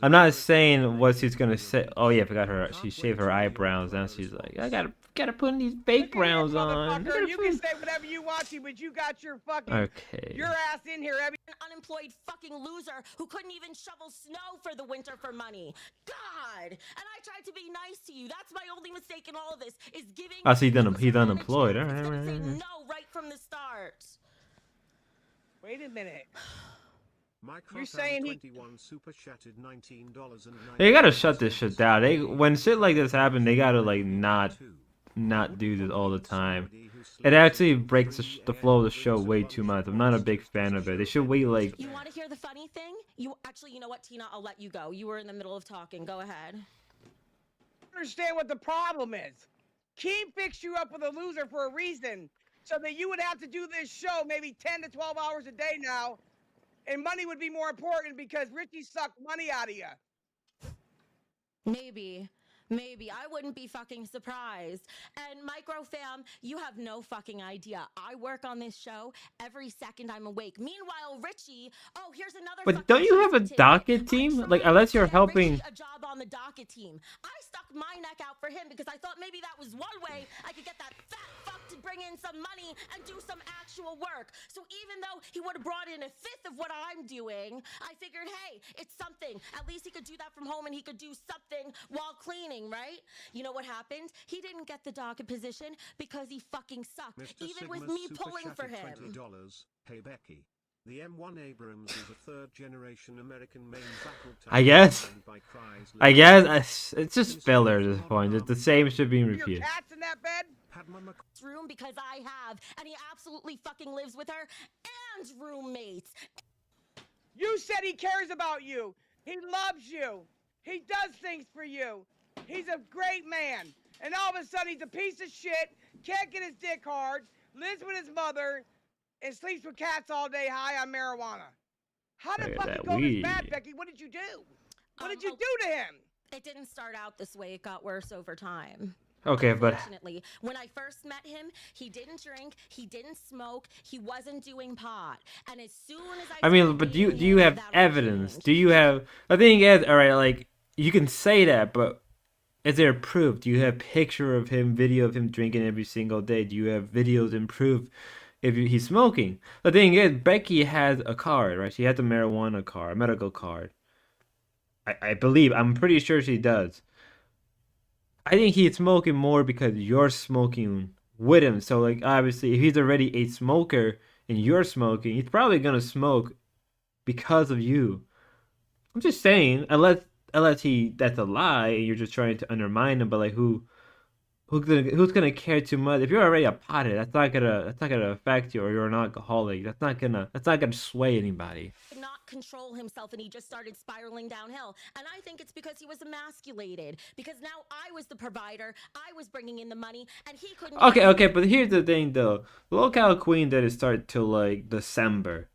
I'm not saying what she's gonna say. Oh yeah, I forgot her. She shaved her eyebrows. Now she's like, I gotta put these fake brows on. You can say whatever you want to, but you got your fucking your ass in here. Every unemployed fucking loser who couldn't even shovel snow for the winter for money. God! And I tried to be nice to you. That's my only mistake in all of this is giving. Oh, so he's unemployed. All right. Say no right from the Wait a minute. You're saying he... 21 super chatted $19. They gotta shut this shit down. When shit like this happen, they gotta like not do this all the time. It actually breaks the flow of the show way too much. I'm not a big fan of it. They should wait like. You want to hear the funny thing? You know what, Tina? I'll let you go. You were in the middle of talking. Go ahead. Understand what the problem is. Keem fixed you up with a loser for a reason, so that you would have to do this show maybe 10 to 12 hours a day now, and money would be more important because Richie sucked money out of you. Maybe. I wouldn't be fucking surprised. And Microfam, you have no fucking idea. I work on this show every second I'm awake. Meanwhile, Richie, here's another. But don't you have a docket team? Like, unless you're helping. A job on the docket team. I stuck my neck out for him because I thought maybe that was one way I could get that fat fuck to bring in some money and do some actual work. So even though he would have brought in a fifth of what I'm doing, I figured, hey, it's something. At least he could do that from home and he could do something while cleaning, right? You know what happened? He didn't get the docket position because he fucking sucked. Mr. Even Sigma with me super pulling for chatted him. $20. Hey Becky. The M1 Abrams is a third-generation American main battle tank. I guess it's just filler at this point. It's the same shit being repeated. Your cat's in that bed? Room because I have, and he absolutely fucking lives with her and roommates. You said he cares about you. He loves you. He does things for you. He's a great man. And all of a sudden he's a piece of shit, can't get his dick hard, lives with his mother, and sleeps with cats all day high on marijuana. How did fucking go this bad, Becky? What did you do? What did you do to him? It didn't start out this way. It got worse over time. Okay, but Unfortunately, when I first met him, he didn't drink, he didn't smoke, he wasn't doing pot. And as soon as I mean, but do you have evidence? Do you have? The thing is, all right, like you can say that, but is there proof? Do you have picture of him, video of him drinking every single day? Do you have videos and proof if he's smoking? The thing is, Becky has a card, right? She has a marijuana card, a medical card. I believe, I'm pretty sure she does. I think he's smoking more because you're smoking with him. So, like, obviously, if he's already a smoker and you're smoking, he's probably gonna smoke because of you. I'm just saying, unless that's a lie and you're just trying to undermine him. But like, who's gonna care too much if you're already a pothead? That's not gonna affect you, or you're an alcoholic. That's not gonna sway anybody. Not control himself, and he just started spiraling downhill. And I think it's because he was emasculated. Because now I was the provider, I was bringing in the money, and he couldn't. Okay, but here's the thing though. Lolcow Queen didn't start till like December.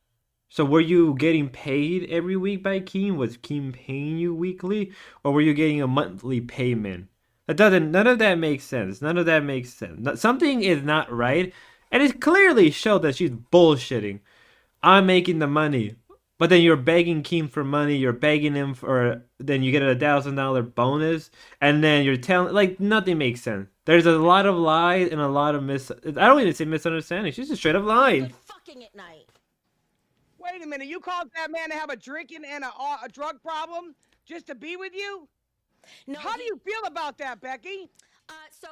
So were you getting paid every week by Keem? Was Keem paying you weekly, or were you getting a monthly payment? None of that makes sense. None of that makes sense. Something is not right, and it clearly showed that she's bullshitting. I'm making the money, but then you're begging Keem for money. You're begging him for, then you get a $1,000 bonus, and then you're telling, like, nothing makes sense. There's a lot of lies and a lot of I don't even say misunderstanding. She's just straight up lying. Fucking at night. Wait a minute, you called that man to have a drinking and a drug problem just to be with you? No. How do you feel about that, Becky? So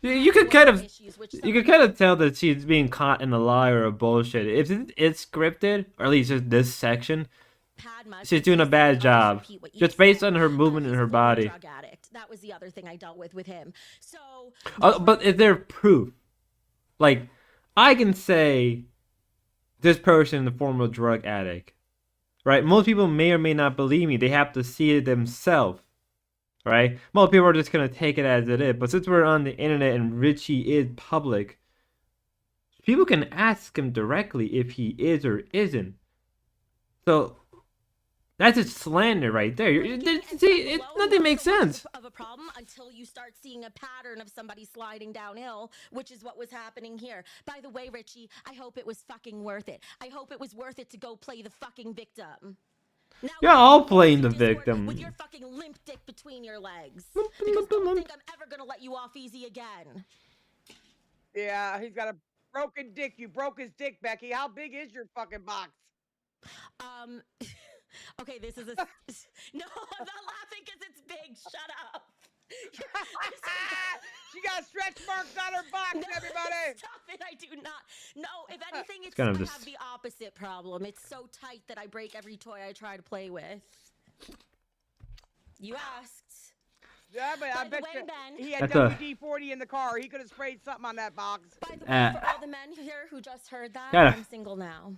you could kind of tell that she's being caught in a lie or a bullshit. If it's scripted, or at least just this section, she's doing a bad job, just based on her movement in her body. Drug addict. That was the other thing I dealt with him. So. But is there proof? Like, I can say this person is a former drug addict, right? Most people may or may not believe me. They have to see it themselves, right? Most people are just gonna take it as it is. But since we're on the internet and Richie is public, people can ask him directly if he is or isn't. So that's just slander right there. See, nothing makes sense. Of a problem until you start seeing a pattern of somebody sliding downhill, which is what was happening here. By the way, Richie, I hope it was fucking worth it. I hope it was worth it to go play the fucking victim. Now, yeah, I'll play the victim. With your fucking limp dick between your legs. Because don't think I'm ever gonna let you off easy again. Yeah, he's got a broken dick. You broke his dick, Becky. How big is your fucking box? Okay, this is a... No, I'm not laughing because it's big. Shut up. She got stretch marks on her box, No, everybody. stop it! I do not. No, if anything, it's kind I of have just- the opposite problem. It's so tight that I break every toy I try to play with. You asked. Yeah, but I By the bet way, you Ben, he had That's a- WD-40 in the car. He could have sprayed something on that box. by the way, for all the men here who just heard that, Gotta- I'm single now.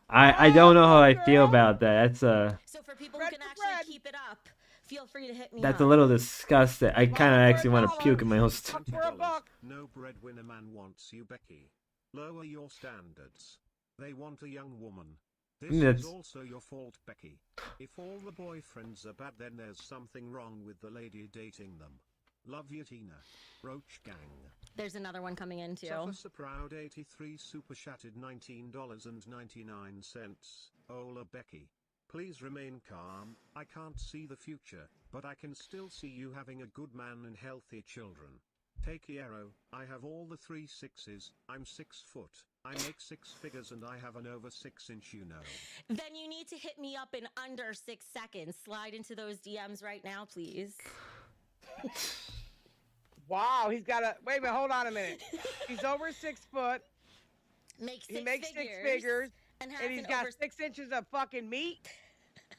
I don't know how I girl. feel about that. That's So for people Fred who can for actually Fred. keep it up, feel free to hit me that's up. a little disgusting. I kind of Dollar for a actually want to dollar. puke in my own stomach. For a buck. No breadwinner man wants you, Becky. Lower your standards. They want a young woman. This That's- is also your fault, Becky. If all the boyfriends are bad, then there's something wrong with the lady dating them. Love you, Tina. Roach Gang. There's another one coming in too. Suffer Proud 83 super chatted $19.99. Ola Becky. Please remain calm. I can't see the future, but I can still see you having a good man and healthy children. Take Yarrow. I have all the 3 6s. I'm 6 foot. I make 6 figures and I have an over 6-inch, you know. Then you need to hit me up in under 6 seconds. Slide into those DMs right now, please. Wow, he's got a. Wait a minute, hold on a minute. He's over 6 foot. Make He 6 makes figures. 6 figures. And, has And he's an got over 6 inches of fucking meat.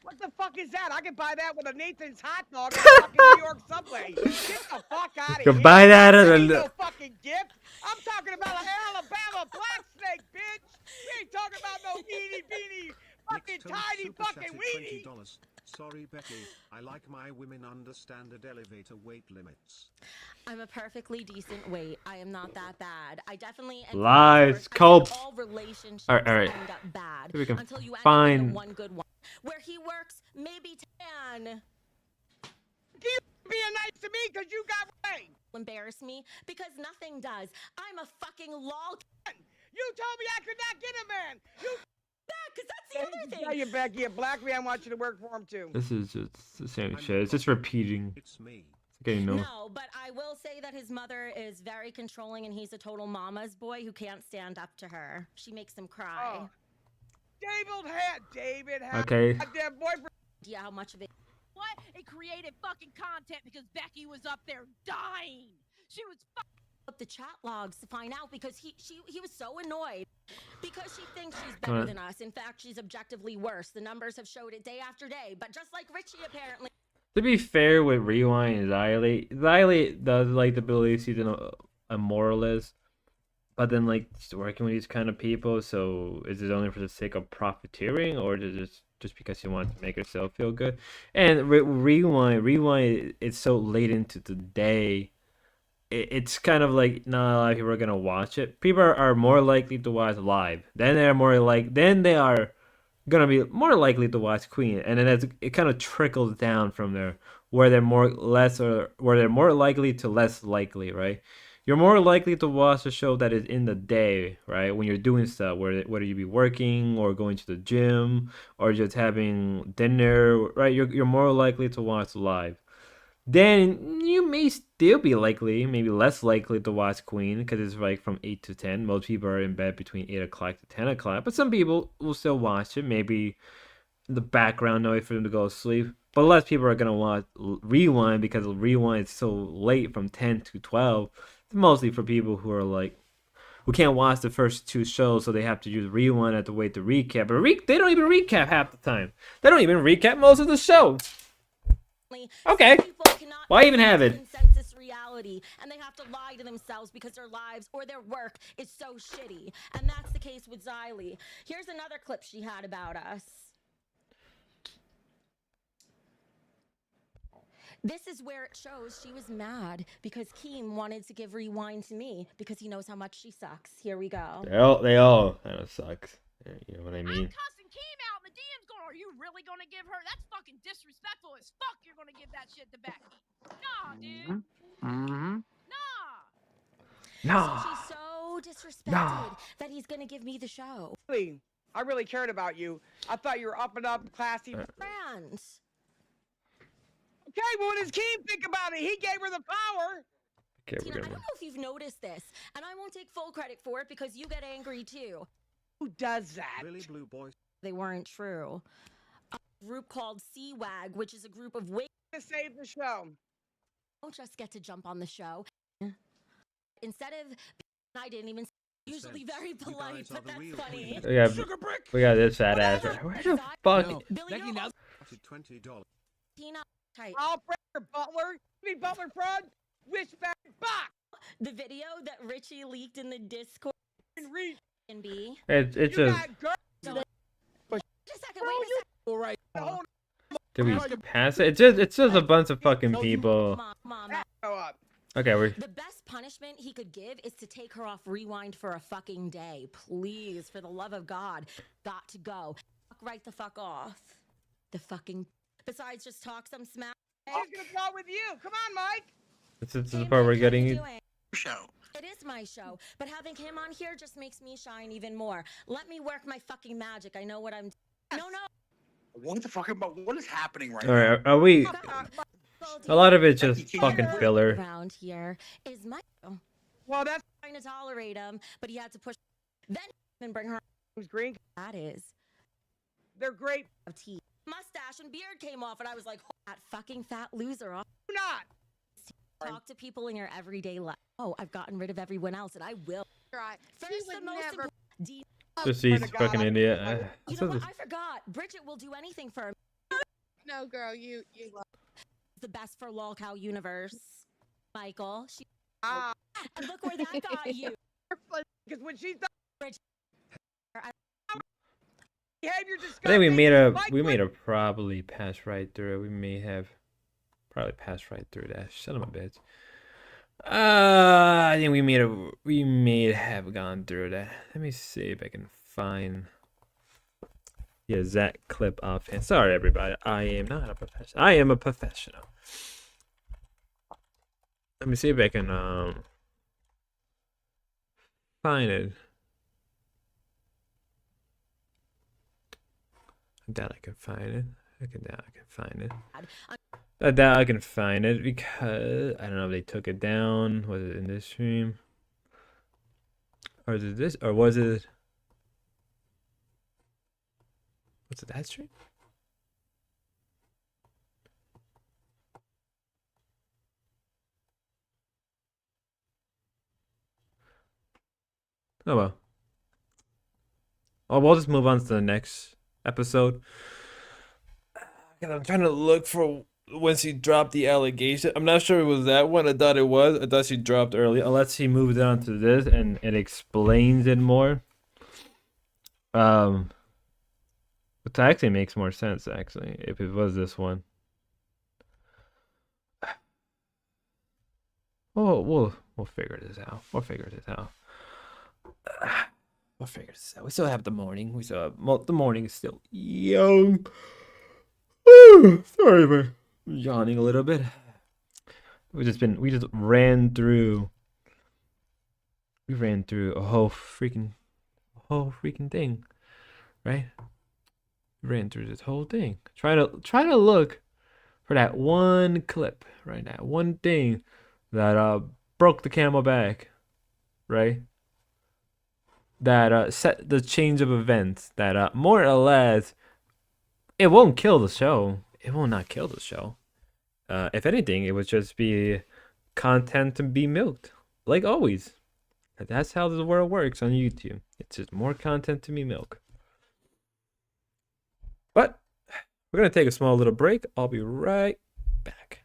What the fuck is that? I can buy that with a Nathan's hot dog at the fucking New York subway. Get the fuck out of You here. can buy that at That ain't a. no fucking gift. I'm talking about an Alabama black snake, bitch. We ain't talking about no itty bitty fucking Nick Toad tiny super fucking chatted weenie. $20. Sorry, Becky. I like my women under standard elevator weight limits. I'm a perfectly decent weight. I am not that bad. I definitely Lies, I Cope. said all relationships All right. end up bad We can until you end up in find- the one good one. Where he works, maybe tan. You being nice to me because you got way. Embarrass me because nothing does. I'm a fucking lol. You told me I could not get a man. You Back, because that's the other tell thing. you, Becky, a black man wants you to work for him too. This is just the same shit. It's just repeating. It's me. Okay, no. No, but I will say that his mother is very controlling and he's a total mama's boy who can't stand up to her. She makes him cry. Oh. David had Okay. a goddamn boyfriend. Yeah, how much of it? What? It created fucking content because Becky was up there dying. She was Up the chat logs to find out because he was so annoyed because she thinks she's better than us. In fact, she's objectively worse. The numbers have showed it day after day. But just like Richie, apparently. To be fair with Rewind and Xylee does like the ability to see a moralist, but then like she's working with these kind of people. So is it only for the sake of profiteering, or is it just because she wants to make herself feel good? And Rewind, it's so late into the day. It's kind of like not a lot of people are gonna watch it. People are more likely to watch live. Then they are gonna be more likely to watch Queen, and then it kind of trickles down from there, where they're more likely to less likely, right? You're more likely to watch a show that is in the day, right? When you're doing stuff, whether you be working or going to the gym or just having dinner, right? You're more likely to watch live. Then you may still be maybe less likely to watch Queen because it's like from 8 to 10. Most people are in bed between 8 o'clock to 10 o'clock, but some people will still watch it. Maybe the background noise for them to go to sleep. But less people are going to watch Rewind because Rewind is so late from 10 to 12. It's mostly for people who are like, who can't watch the first 2 shows, so they have to use Rewind at the wait to recap. But they don't even recap half the time. They don't even recap most of the show. Okay. Why even have it? Consensus reality, and they have to lie to themselves because their lives or their work is so shitty. And that's the case with Xylee. Here's another clip she had about us. This is where it shows she was mad because Keem wanted to give Rewind to me because he knows how much she sucks. Here we go. They all kind of suck. You know what I mean? I'm cussing Keem out in the DMs going, are you really going to give her? That's fucking disrespectful as fuck. You're going to give that shit to Becky. Nah, dude. Mm-hmm. Nah. So she's so disrespected that he's going to give me the show. I really cared about you. I thought you were up and up, classy. Friends. Okay, well, what does Keem think about it? He gave her the power. Okay, Tina, I don't know if you've noticed this, and I won't take full credit for it because you get angry too. Who does that? Billy Blue Boy. They weren't true. A group called CWAG, which is a group of To save the show. don't just get to jump on the show. Instead of, I didn't even. Usually very polite, but that's funny. We got this fat ass. Where the fuck? No. Becky, now. $20. Tina, tight. I'll bring her Butler. Me Butler fraud. Wishback box. The video that Richie leaked in the Discord. And B. It's just. Wait a second. Wait a second. All right. Did we pass it? It's just a bunch of fucking people. Mom. Okay, we're. The best punishment he could give is to take her off rewind for a fucking day. Please, for the love of God, got to go. Fuck right the fuck off. The fucking. Besides, just talk some smack. She's gonna go out with you. Come on, Mike. This is the part we're getting. Show. It is my show, but having him on here just makes me shine even more. Let me work my fucking magic. I know what I'm. No. What the fuck about what is happening right All right, are we? A lot of it's just fucking filler. Around here is my. Well, that's trying to tolerate him, but he had to push. Then bring her. Who's green? That is. They're great. Teeth, mustache, and beard came off, and I was like, that fucking fat loser off. Do not talk to people in your everyday life. Oh, I've gotten rid of everyone else, and I will. Right. First, the most important. Just these fucking idiot. You know what? I forgot. Bridget will do anything for him. No, girl, you love. The best for lolcow universe. Michael. And look where that got you. Because when she's done, Bridget, behavior I think we made a probably pass right through. We may have probably passed right through that. Son of a bitch. I think we may have gone through that. Let me see if I can find the exact clip offhand. Sorry everybody, I am not a professional. I am a professional. Let me see if I can find it. I doubt I can find it. I doubt I can find it. I doubt I can find it because I don't know if they took it down. Was it in this stream? Or is it this? Or was it? Was it that stream? Oh well. Oh, we'll just move on to the next episode. I'm trying to look for when she dropped the allegation. I'm not sure it was that one. I thought it was. I thought she dropped early. Unless she moved on to this and it explains it more. Which actually makes more sense, actually, if it was this one. Oh, we'll figure this out. We'll figure this out. We'll figure this out. We still have the morning. We still have the morning is still young. Sorry for yawning a little bit. We just ran through a whole freaking thing, right? We ran through this whole thing. Try to look for that one clip, right? That one thing that broke the camel back, right? That set the change of events. That more or less. It won't kill the show. It will not kill the show. If anything, it would just be content to be milked. Like always. That's how the world works on YouTube. It's just more content to be milked. But we're going to take a small little break. I'll be right back.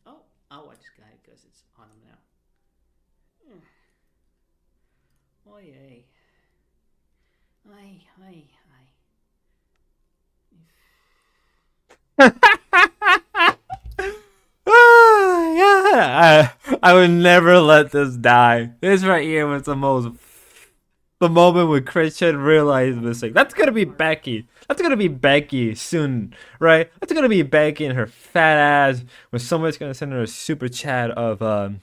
Oh, I'll watch Sky because it's on him now. Oy, ay. Ay, ay, Yeah, I would never let this die. This right here was the moment when Christian realized the mistake. That's gonna be Becky. That's gonna be Becky soon, right? That's gonna be Becky and her fat ass when somebody's gonna send her a super chat of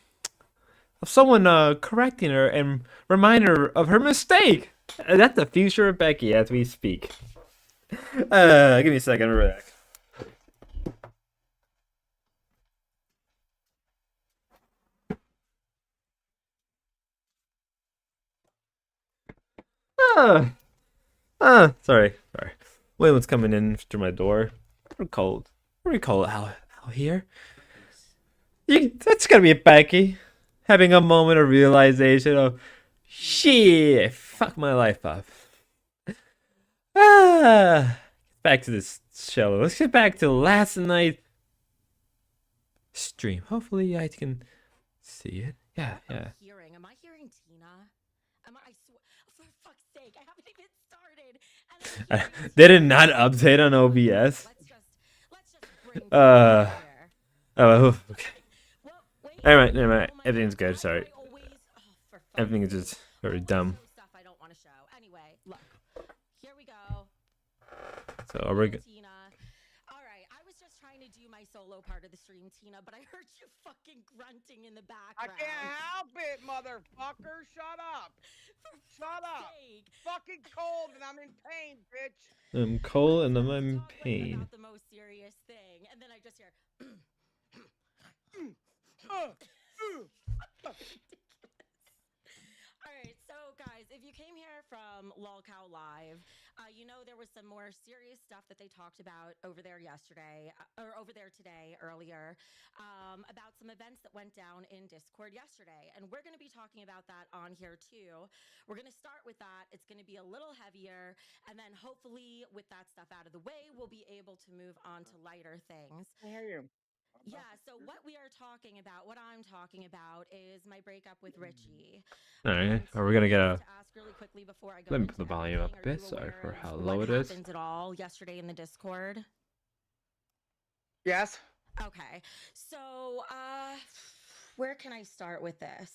someone correcting her and remind her of her mistake. That's the future of Becky as we speak. Give me a second, I'll be back. Sorry. William's coming in through my door. Pretty cold out here. That's gonna be Becky having a moment of realization of shit, fuck my life up. Back to this show. Let's get back to last night stream. Hopefully you guys can see it. Yeah. Am I hearing Tina? I swear, for fuck's sake, I haven't even started. They did not update on OBS. Let's just bring Tina here. Oh, okay. Never mind. Everything's good. Sorry. Everything is just very dumb. Stuff I don't want to show. Anyway, look. Here we go. So are we good? Tina. All right, I was just trying to do my solo part of the stream, Tina, but I heard you fucking grunting in the background. I can't help it, motherfucker. Shut up. Shut up. Fucking cold and I'm in pain, bitch. I'm cold and I'm in pain. About the most serious thing, and then I just hear. Alright, so guys, if you came here from lolcow Live, you know there was some more serious stuff that they talked about over there yesterday, or over there today, earlier, about some events that went down in Discord yesterday. And we're going to be talking about that on here too. We're going to start with that. It's going to be a little heavier. And then hopefully with that stuff out of the way, we'll be able to move on to lighter things. I hear you. Yeah, so what we are talking about, what I'm talking about is my breakup with Richie. Alright, are we gonna get a... Ask really quickly before I go Let me put the volume up a bit, sorry for how low it is. What happened at all yesterday in the Discord? Yes. Okay, so, where can I start with this?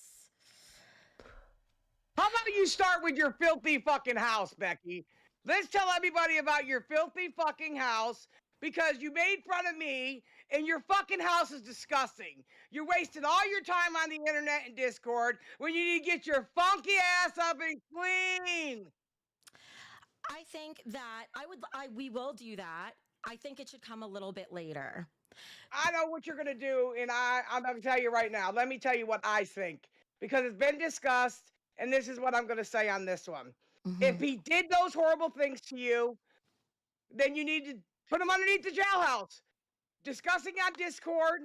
How about you start with your filthy fucking house, Becky? Let's tell everybody about your filthy fucking house because you made fun of me and your fucking house is disgusting. You're wasting all your time on the internet and Discord when you need to get your funky ass up and clean. I think that we will do that. I think it should come a little bit later. I know what you're gonna do, and I'm gonna tell you right now. Let me tell you what I think because it's been discussed, and this is what I'm gonna say on this one. Mm-hmm. If he did those horrible things to you, then you need to put him underneath the jailhouse. Discussing on Discord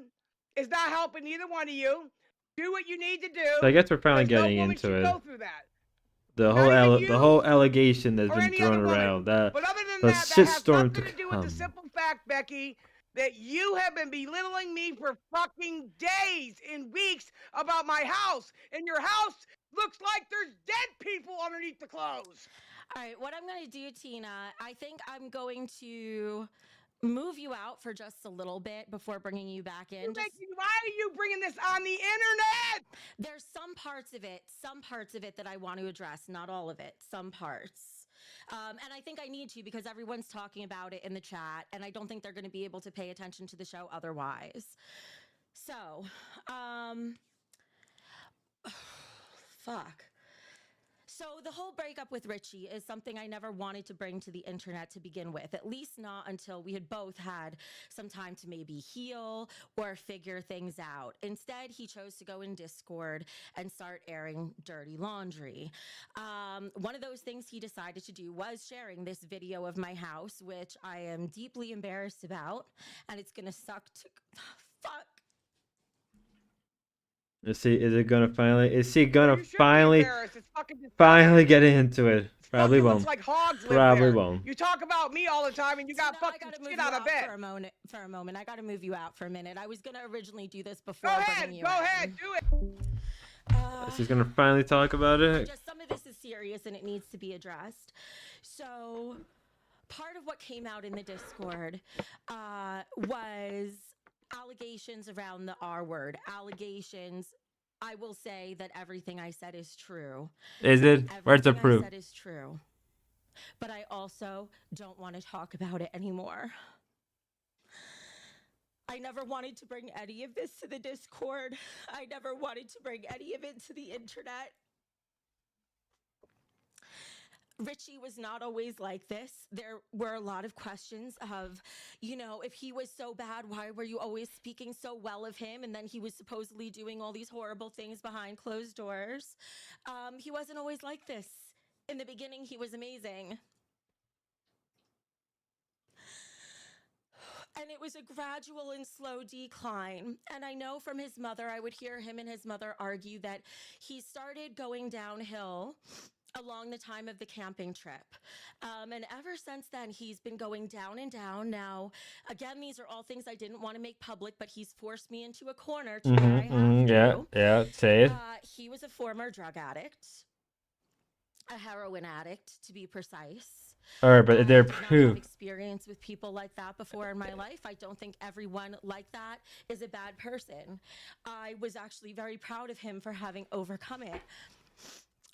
is not helping either one of you. Do what you need to do. So I guess we're finally getting into it. Go through that. The whole allegation that's been thrown around. But other than that has nothing to do with the simple fact, Becky, that you have been belittling me for fucking days and weeks about my house, and your house looks like there's dead people underneath the clothes. All right, what I'm going to do, Tina, I think I'm going to move you out for just a little bit before bringing you back in. Why are you bringing this on the internet? There's some parts of it that I want to address, not all of it, some parts. And I think I need to because everyone's talking about it in the chat, and I don't think they're going to be able to pay attention to the show otherwise. So, fuck. So the whole breakup with Richie is something I never wanted to bring to the internet to begin with, at least not until we had both had some time to maybe heal or figure things out. Instead, he chose to go in Discord and start airing dirty laundry. One of those things he decided to do was sharing this video of my house, which I am deeply embarrassed about, and it's gonna suck to... Fuck. Is he gonna finally get into it? It's Probably fucking won't. looks like hogs live Probably there. won't. You talk about me all the time, and you got I fucking gotta move shit you out of out bed. for a moment. I gotta move you out for a minute. I was gonna originally do this Go before ahead, bringing you go in. ahead, do it. She's gonna finally talk about it. Just some of this is serious and it needs to be addressed. So, part of what came out in the Discord was allegations around the R word. Allegations. I will say that everything I said is true. Is it? Where's the Everything proof? I said is true. But I also don't want to talk about it anymore. I never wanted to bring any of this to the Discord. I never wanted to bring any of it to the internet. Richie was not always like this. There were a lot of questions of, you know, if he was so bad, why were you always speaking so well of him? And then he was supposedly doing all these horrible things behind closed doors. He wasn't always like this. In the beginning, he was amazing. And it was a gradual and slow decline. And I know from his mother, I would hear him and his mother argue that he started going downhill along the time of the camping trip. And ever since then, he's been going down and down. Now, again, these are all things I didn't want to make public, but he's forced me into a corner to where I have to. Yeah, say it. He was a former drug addict, a heroin addict, to be precise. All right, but they're I did not have proof. experience with people like that before in my life. I don't think everyone like that is a bad person. I was actually very proud of him for having overcome it.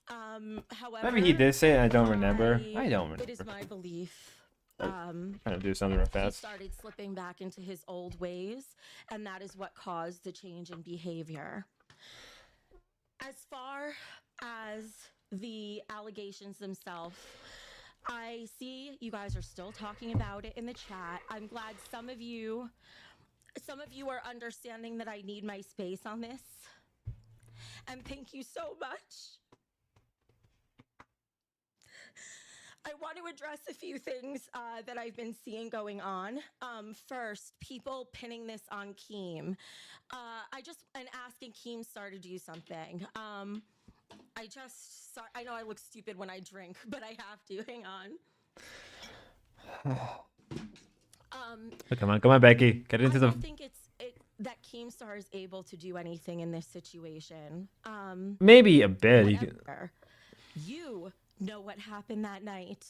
However, Maybe he did say it. I don't remember. I don't remember. It is my belief. Trying to do something real He fast. started slipping back into his old ways, and that is what caused the change in behavior. As far as the allegations themselves, I see you guys are still talking about it in the chat. I'm glad some of you are understanding that I need my space on this. And thank you so much. I want to address a few things that I've been seeing going on. First, people pinning this on Keem. And asking Keemstar to do something. I know I look stupid when I drink, but I have to. Hang on. Come on, Becky. Get into I the. don't think that Keemstar is able to do anything in this situation. Maybe a bit. Whatever. You know what happened that night.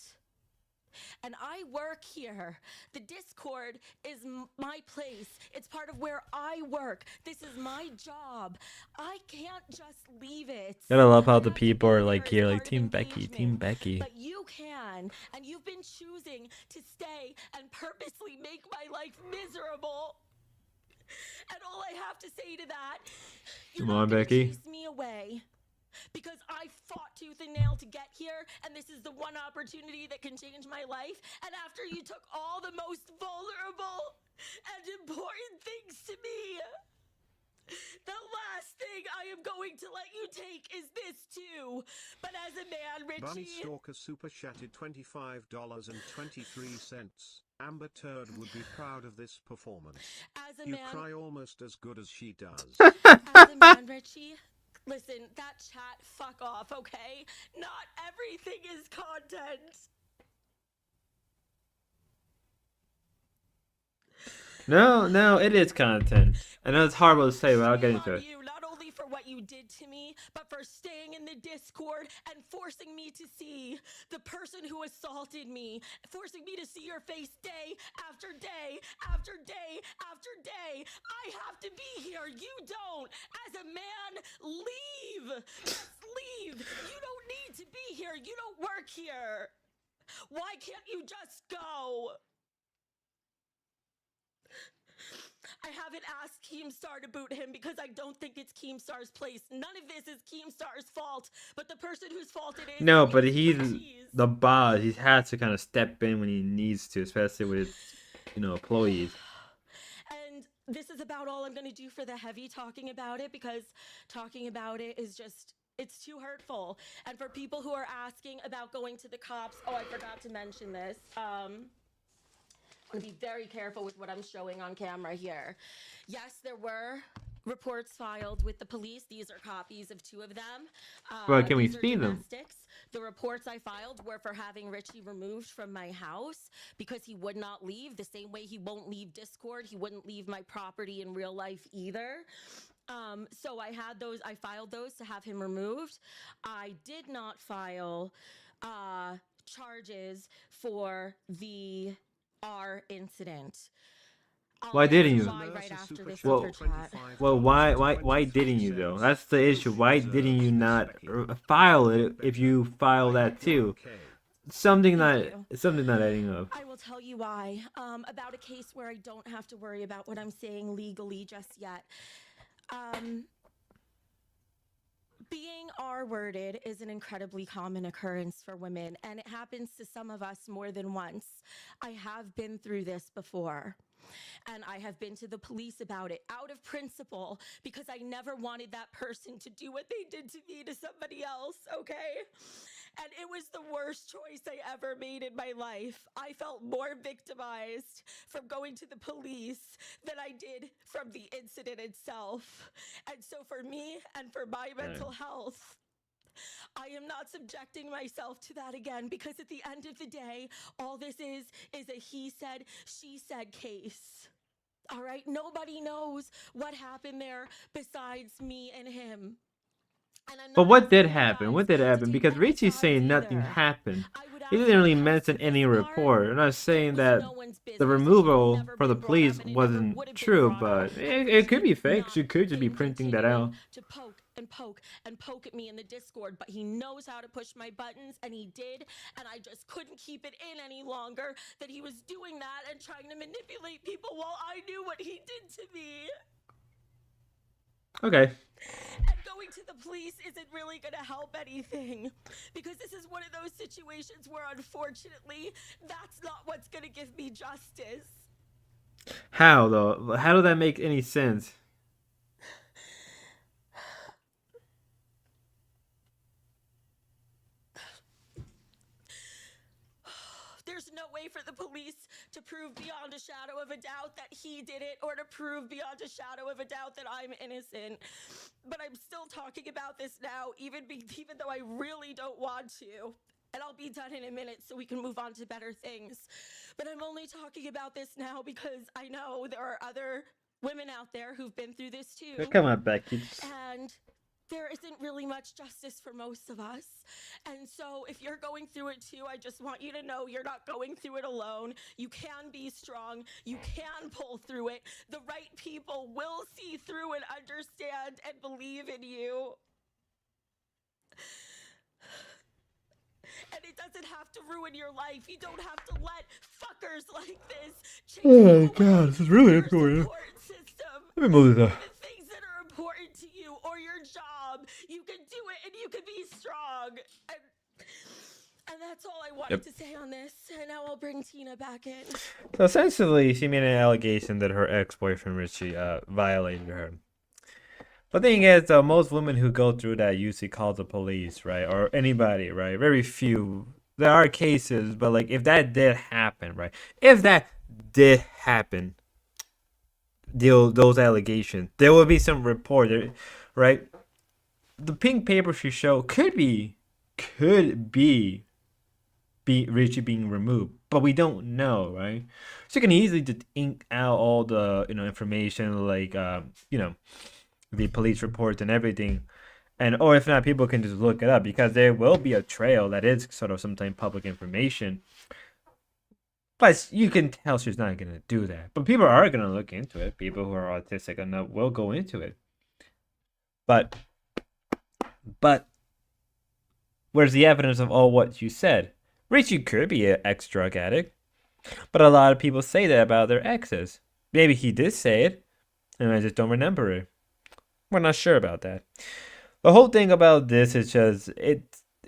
And I work here. The Discord is my place. It's part of where I work. This is my job. I can't just leave it. Gotta love how the people are like here, like Team Becky, Team Becky. But you can, and you've been choosing to stay and purposely make my life miserable. And all I have to say to that, Come on, Becky. chase me away. Because I fought tooth and nail to get here, and this is the one opportunity that can change my life. And after you took all the most vulnerable and important things to me, the last thing I am going to let you take is this too. But as a man, Richie... Bunny Stalker super chatted $25.23. Amber Turd would be proud of this performance. As a you man... cry almost as good as she does. As a man, Richie... Listen, that chat, fuck off, okay? Not everything is content. No, it is content. I know it's horrible to say, but I'll get into it. Not only for what you did to me, but for staying in the Discord and forcing me to see the person who assaulted me, forcing me to see your face day after day after day after day. I have to be here. You don't. As a man, leave. Just leave. You don't need to be here. You don't work here. Why can't you just go? I haven't asked Keemstar to boot him because I don't think it's Keemstar's place. None of this is Keemstar's fault, but the person whose fault it is... No, but he's the boss. He has to kind of step in when he needs to, especially with, employees. And this is about all I'm going to do for the heavy talking about it, because talking about it is just... It's too hurtful. And for people who are asking about going to the cops... Oh, I forgot to mention this. I'm going to be very careful with what I'm showing on camera here. Yes, there were reports filed with the police. These are copies of 2 of them. Well, can we see them? The reports I filed were for having Richie removed from my house because he would not leave. The same way he won't leave Discord, he wouldn't leave my property in real life either. So I filed those to have him removed. I did not file charges for the R incident. Why didn't you? Right after this Well, chat. well, why didn't you though? That's the issue. Why didn't you not file it if you file that too? Something not adding up. I will tell you why. About a case where I don't have to worry about what I'm saying legally just yet. Being R-worded is an incredibly common occurrence for women, and it happens to some of us more than once. I have been through this before, and I have been to the police about it out of principle because I never wanted that person to do what they did to me to somebody else, okay? And it was the worst choice I ever made in my life. I felt more victimized from going to the police than I did from the incident itself. And so for me and for my mental health, I am not subjecting myself to that again, because at the end of the day, all this is a he said, she said case. All right? Nobody knows what happened there besides me and him. But what did happen? What did happen? Because Richie's saying nothing happened. He didn't really mention any report. I'm not saying that the removal for the police wasn't true, but it could be fake. She could just be printing that out. To poke and poke and poke at me in the Discord, but he knows how to push my buttons, and he did, and I just couldn't keep it in any longer that he was doing that and trying to manipulate people while I knew what he did to me. Okay. And going to the police isn't really going to help anything, because this is one of those situations where, unfortunately, that's not what's going to give me justice. How, though? How does that make any sense? There's no way for the police to prove beyond a shadow of a doubt that he did it, or to prove beyond a shadow of a doubt that I'm innocent. But I'm still talking about this now, even though I really don't want to. And I'll be done in a minute so we can move on to better things. But I'm only talking about this now because I know there are other women out there who've been through this too. Come on, Becky. And there isn't really much justice for most of us. And so if you're going through it too, I just want you to know you're not going through it alone. You can be strong. You can pull through it. The right people will see through and understand and believe in you. And it doesn't have to ruin your life. You don't have to let fuckers like this change Oh my god, this is really important. Let me move this up. the things that are important to you or your job. You can do it, and you can be strong. And that's all I wanted to say on this. And now I'll bring Tina back in. So essentially, she made an allegation that her ex-boyfriend Richie violated her. But the thing is, most women who go through that usually call the police, right? Or anybody, right? Very few. There are cases, but like if that did happen, right? If that did happen, those allegations, there will be some report, right? The pink paper she showed could be Richie being removed, but we don't know, right? So you can easily just ink out all the information, like the police reports and everything, or if not, people can just look it up, because there will be a trail that is sort of sometimes public information. But you can tell she's not gonna do that. But people are gonna look into it. People who are autistic enough will go into it. But where's the evidence of all what you said? Richie could be an ex-drug addict, but a lot of people say that about their exes. Maybe he did say it, and I just don't remember it. We're not sure about that. The whole thing about this is just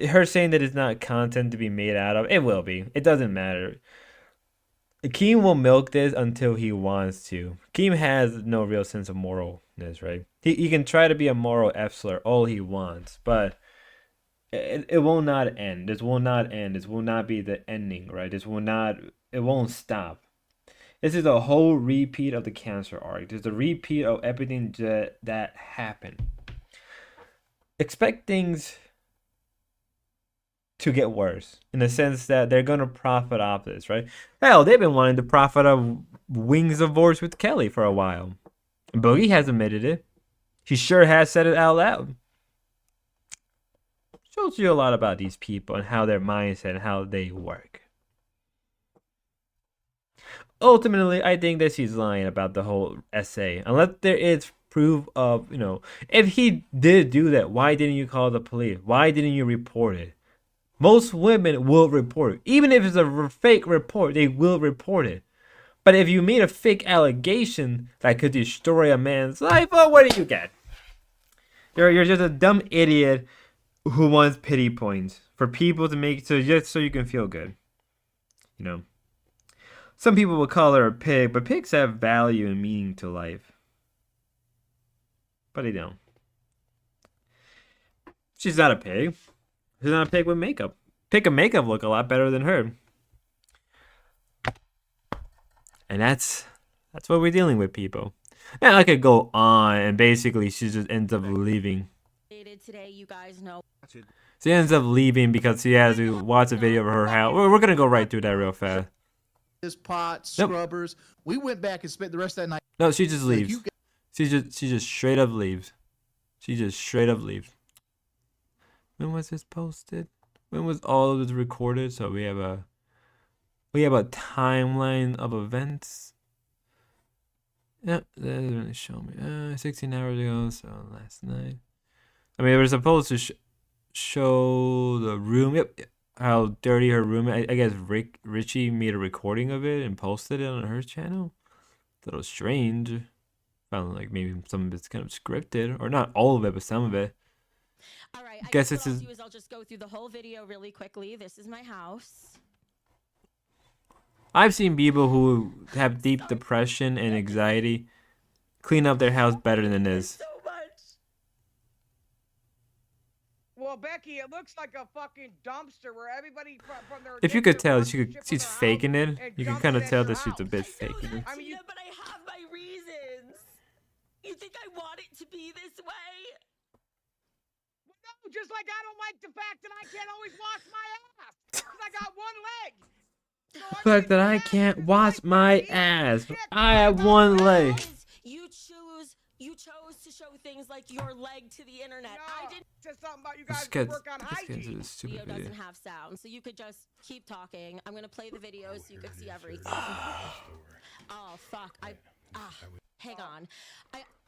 her saying that it's not content to be made out of. It will be. It doesn't matter. Keem will milk this until he wants to. Keem has no real sense of moralness, right? He can try to be a moral F-slur all he wants, but it will not end. This will not end. This will not be the ending, right? It won't stop. This is a whole repeat of the cancer arc. This is a repeat of everything that happened. Expect things to get worse, in the sense that they're gonna profit off this, right? Hell, they've been wanting to profit off Wings' divorce with Kelly for a while. Boogie has admitted it. He sure has said it out loud. Shows you a lot about these people and how their mindset and how they work. Ultimately, I think that she's lying about the whole essay. Unless there is proof of, if he did do that, why didn't you call the police? Why didn't you report it? Most women will report it. Even if it's a fake report, they will report it. But if you made a fake allegation that could destroy a man's life, well, what do you get? You're just a dumb idiot who wants pity points for people to make just so you can feel good. Some people will call her a pig, but pigs have value and meaning to life. But they don't. She's not a pig. She's not a pig with makeup. Pig and makeup look a lot better than her. And that's what we're dealing with, people. Now I could go on, and basically she just ends up leaving. Today, you guys know. She ends up leaving because she has to watch a video of her house. We're gonna go right through that real fast. His pot, scrubbers. Nope. We went back and spent the rest of that night. No, she just leaves. She just straight up leaves. She just straight up leaves. When was this posted? When was all of this recorded? So we have a timeline of events. Yep, that doesn't really show me. 16 hours ago, so last night. I mean, they were supposed to show the room. Yep, how dirty her room. I guess Richie made a recording of it and posted it on her channel. A little strange. Found like maybe some of it's kind of scripted, or not all of it, but some of it. All right, I guess what I'll do is I'll just go through the whole video really quickly. This is my house. I've seen people who have deep depression and anxiety clean up their house better than this. Well, Becky, it looks like a fucking dumpster where everybody from their. If you could tell, she's faking it. You can kind of tell that she's a bit faking it. I mean, but I have my reasons. You think I want it to be this way? Well, no, just like I don't like the fact that I can't always wash my ass because I got one leg. The fact that I can't wash my ass. I have one leg. You chose to show things like your leg to the internet. No, I didn't. Just something about you guys to work on hygiene. Video doesn't have sound, so you could just keep talking. I'm gonna play the video so you can see everything. Oh fuck! Hang on.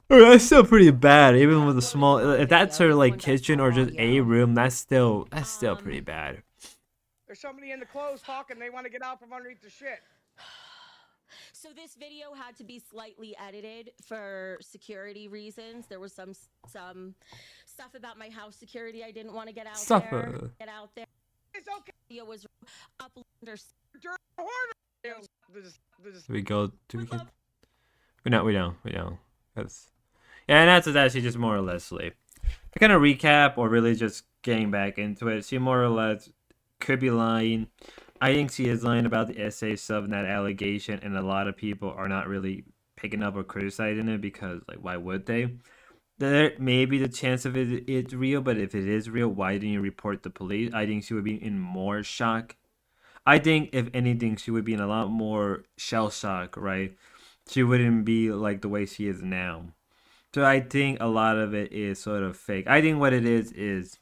That's still pretty bad, even with a small. If that's her like kitchen or just a room, that's still pretty bad. There's somebody in the clothes talking. They want to get out from underneath the shit. So this video had to be slightly edited for security reasons. There was some stuff about my house security I didn't want to get out there. It's okay. Video was up under. We go. We don't. That's yeah, and that's actually just more or less sleep. To kind of recap, or really just getting back into it, she more or less could be lying. I think she is lying about the essay stuff and that allegation, and a lot of people are not really picking up or criticizing it because, like, why would they? There may be the chance of it's real, but if it is real, why didn't you report the police? I think she would be in more shock. I think, if anything, she would be in a lot more shell shock, right? She wouldn't be like the way she is now. So I think a lot of it is sort of fake. I think what it is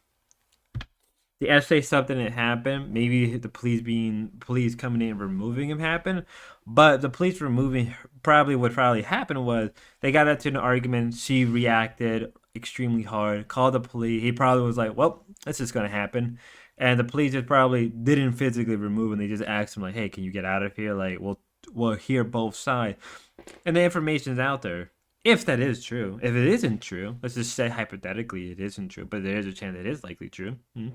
the essay stuff didn't happen. Maybe the police coming in and removing him happened. But the police removing what probably happened was they got into an argument. She reacted extremely hard, called the police. He probably was like, well, that's just going to happen. And the police just probably didn't physically remove him. They just asked him, like, hey, can you get out of here? Like, we'll hear both sides. And the information's out there. If that is true. If it isn't true, let's just say hypothetically it isn't true, but there is a chance it is likely true. You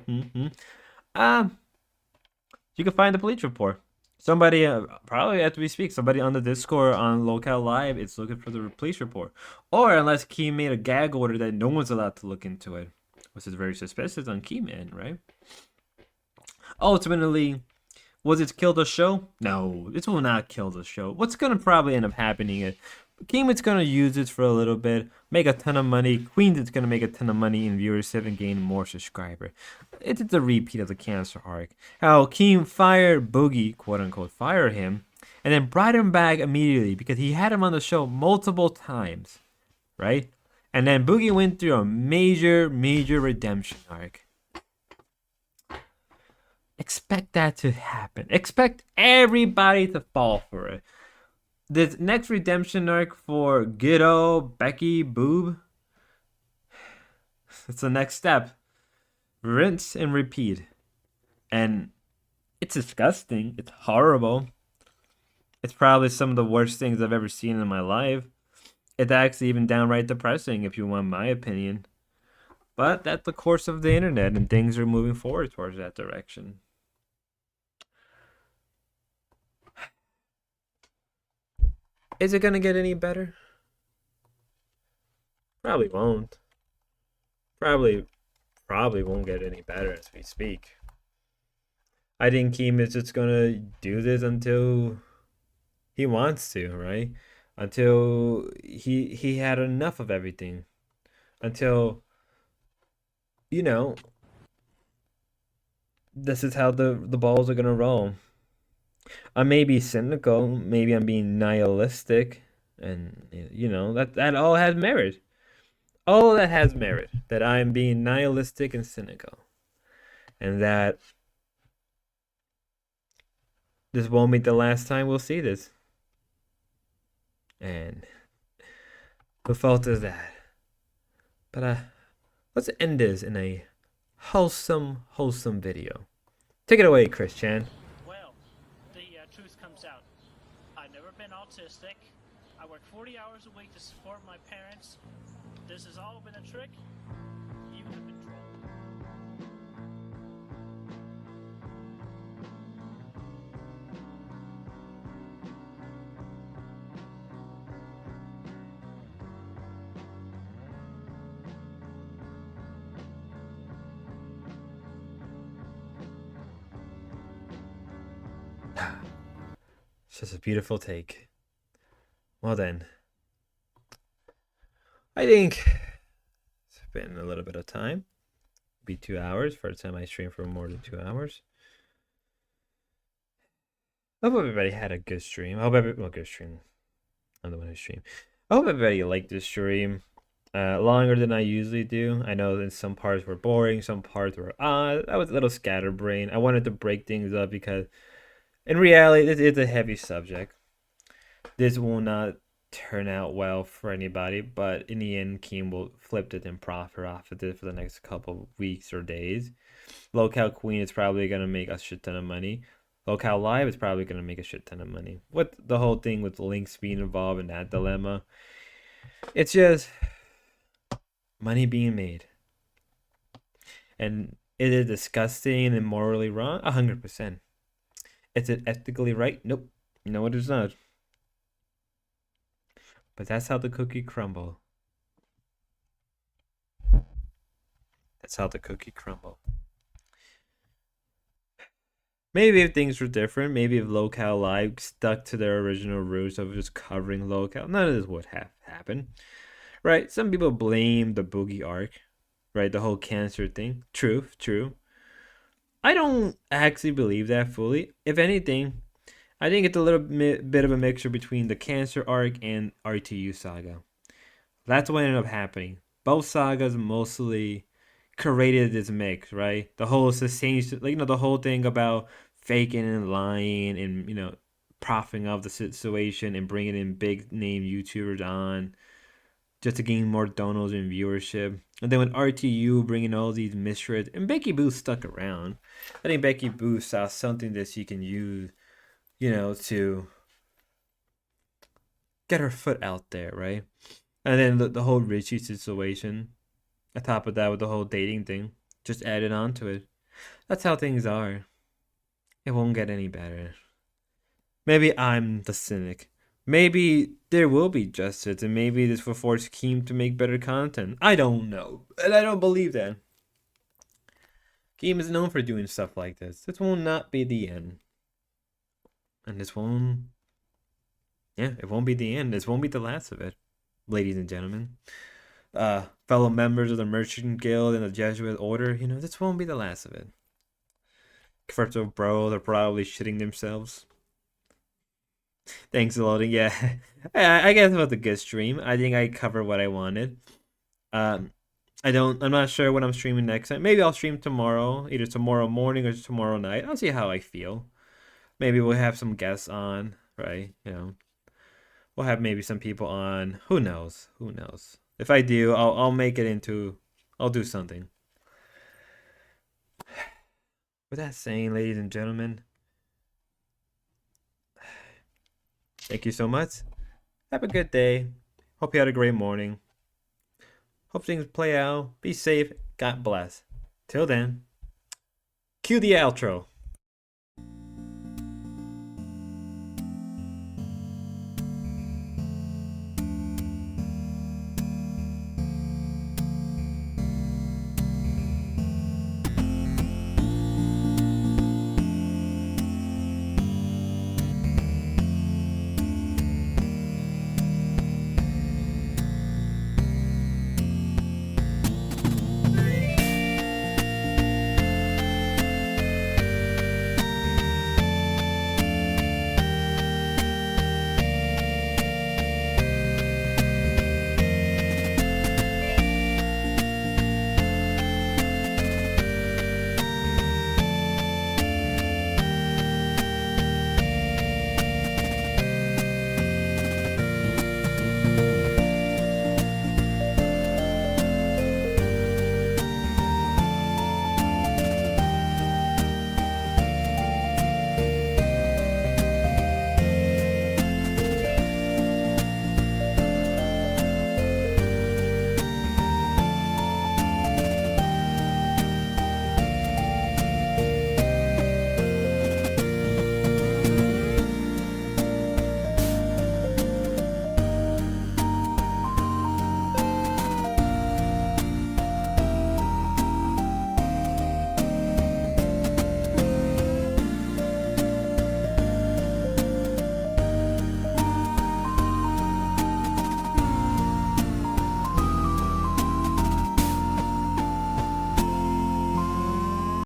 can find the police report. Somebody, probably after we speak, somebody on the Discord on Lolcow Live is looking for the police report. Or unless Key made a gag order that no one's allowed to look into it, which is very suspicious on Keyman, right? Ultimately, was it kill the show? No, this will not kill the show. What's going to probably end up happening is Keem is gonna use this for a little bit, make a ton of money. Queens is gonna make a ton of money in viewership and gain more subscribers. It's a repeat of the cancer arc. How Keem fired Boogie, quote unquote, fired him, and then brought him back immediately because he had him on the show multiple times, right? And then Boogie went through a major redemption arc. Expect that to happen. Expect everybody to fall for it. This next redemption arc for Ghetto, Becky, Boob, it's the next step. Rinse and repeat. And it's disgusting. It's horrible. It's probably some of the worst things I've ever seen in my life. It's actually even downright depressing, if you want my opinion. But that's the course of the internet, and things are moving forward towards that direction. Is it gonna get any better? Probably won't. Probably won't get any better as we speak. I think Keem is just gonna do this until he wants to, right? Until he had enough of everything. Until, you know, this is how the balls are gonna roll. I may be cynical, maybe I'm being nihilistic, and you know that all has merit. All of that has merit. That I am being nihilistic and cynical, and that this won't be the last time we'll see this. And the fault is that. But let's end this in a wholesome video. Take it away, Chris Chan. Well, the truth comes out. I've never been autistic. I work 40 hours a week to support my parents. This has all been a trick. You have been trolled. It's just a beautiful take. Well then, I think it's been a little bit of time. Be 2 hours. First time I stream for more than 2 hours. I hope everybody had a good stream. I hope good stream. I'm the one who streamed. I hope everybody liked this stream. Longer than I usually do. I know that some parts were boring, some parts were I was a little scatterbrained. I wanted to break things up because in reality, this is a heavy subject. This will not turn out well for anybody, but in the end, Keem will flip it and profit off of it for the next couple weeks or days. Lolcow Queen is probably going to make a shit ton of money. Lolcow Live is probably going to make a shit ton of money. With the whole thing with links being involved in that dilemma, it's just money being made. And it is disgusting and morally wrong? 100%. Is it ethically right? Nope. No, it is not. But that's how the cookie crumble. That's how the cookie crumble. Maybe if things were different, maybe if Lolcow Live stuck to their original roots of just covering Lolcow, none of this would have happened. Right? Some people blame the Boogie arc, right? The whole cancer thing. True. I don't actually believe that fully. If anything, I think it's a little bit of a mixture between the cancer arc and RTU saga. That's what ended up happening. Both sagas mostly created this mix, right? The whole sustained, the whole thing about faking and lying and, profiting off the situation and bringing in big name YouTubers on just to gain more donos and viewership. And then with RTU bringing all these misreads, and Becky Boo stuck around. I think Becky Boo saw something that she can use, to get her foot out there, right? And then the whole Richie situation, on top of that with the whole dating thing, just added on to it. That's how things are. It won't get any better. Maybe I'm the cynic. Maybe there will be justice, and maybe this will force Keem to make better content. I don't know, and I don't believe that. Keem is known for doing stuff like this. This will not be the end. And this won't yeah, it won't be the end. This won't be the last of it, ladies and gentlemen. Fellow members of the Merchant Guild and the Jesuit Order, this won't be the last of it. First bro, they're probably shitting themselves. Thanks, loading. Yeah, I guess it was a good stream. I think I covered what I wanted. I'm not sure when I'm streaming next time. Maybe I'll stream tomorrow, either tomorrow morning or tomorrow night. I'll see how I feel. Maybe we'll have some guests on, right? We'll have maybe some people on. Who knows? Who knows? If I do, I'll make it into. I'll do something. With that saying, ladies and gentlemen, thank you so much. Have a good day. Hope you had a great morning. Hope things play out. Be safe. God bless. Till then, cue the outro.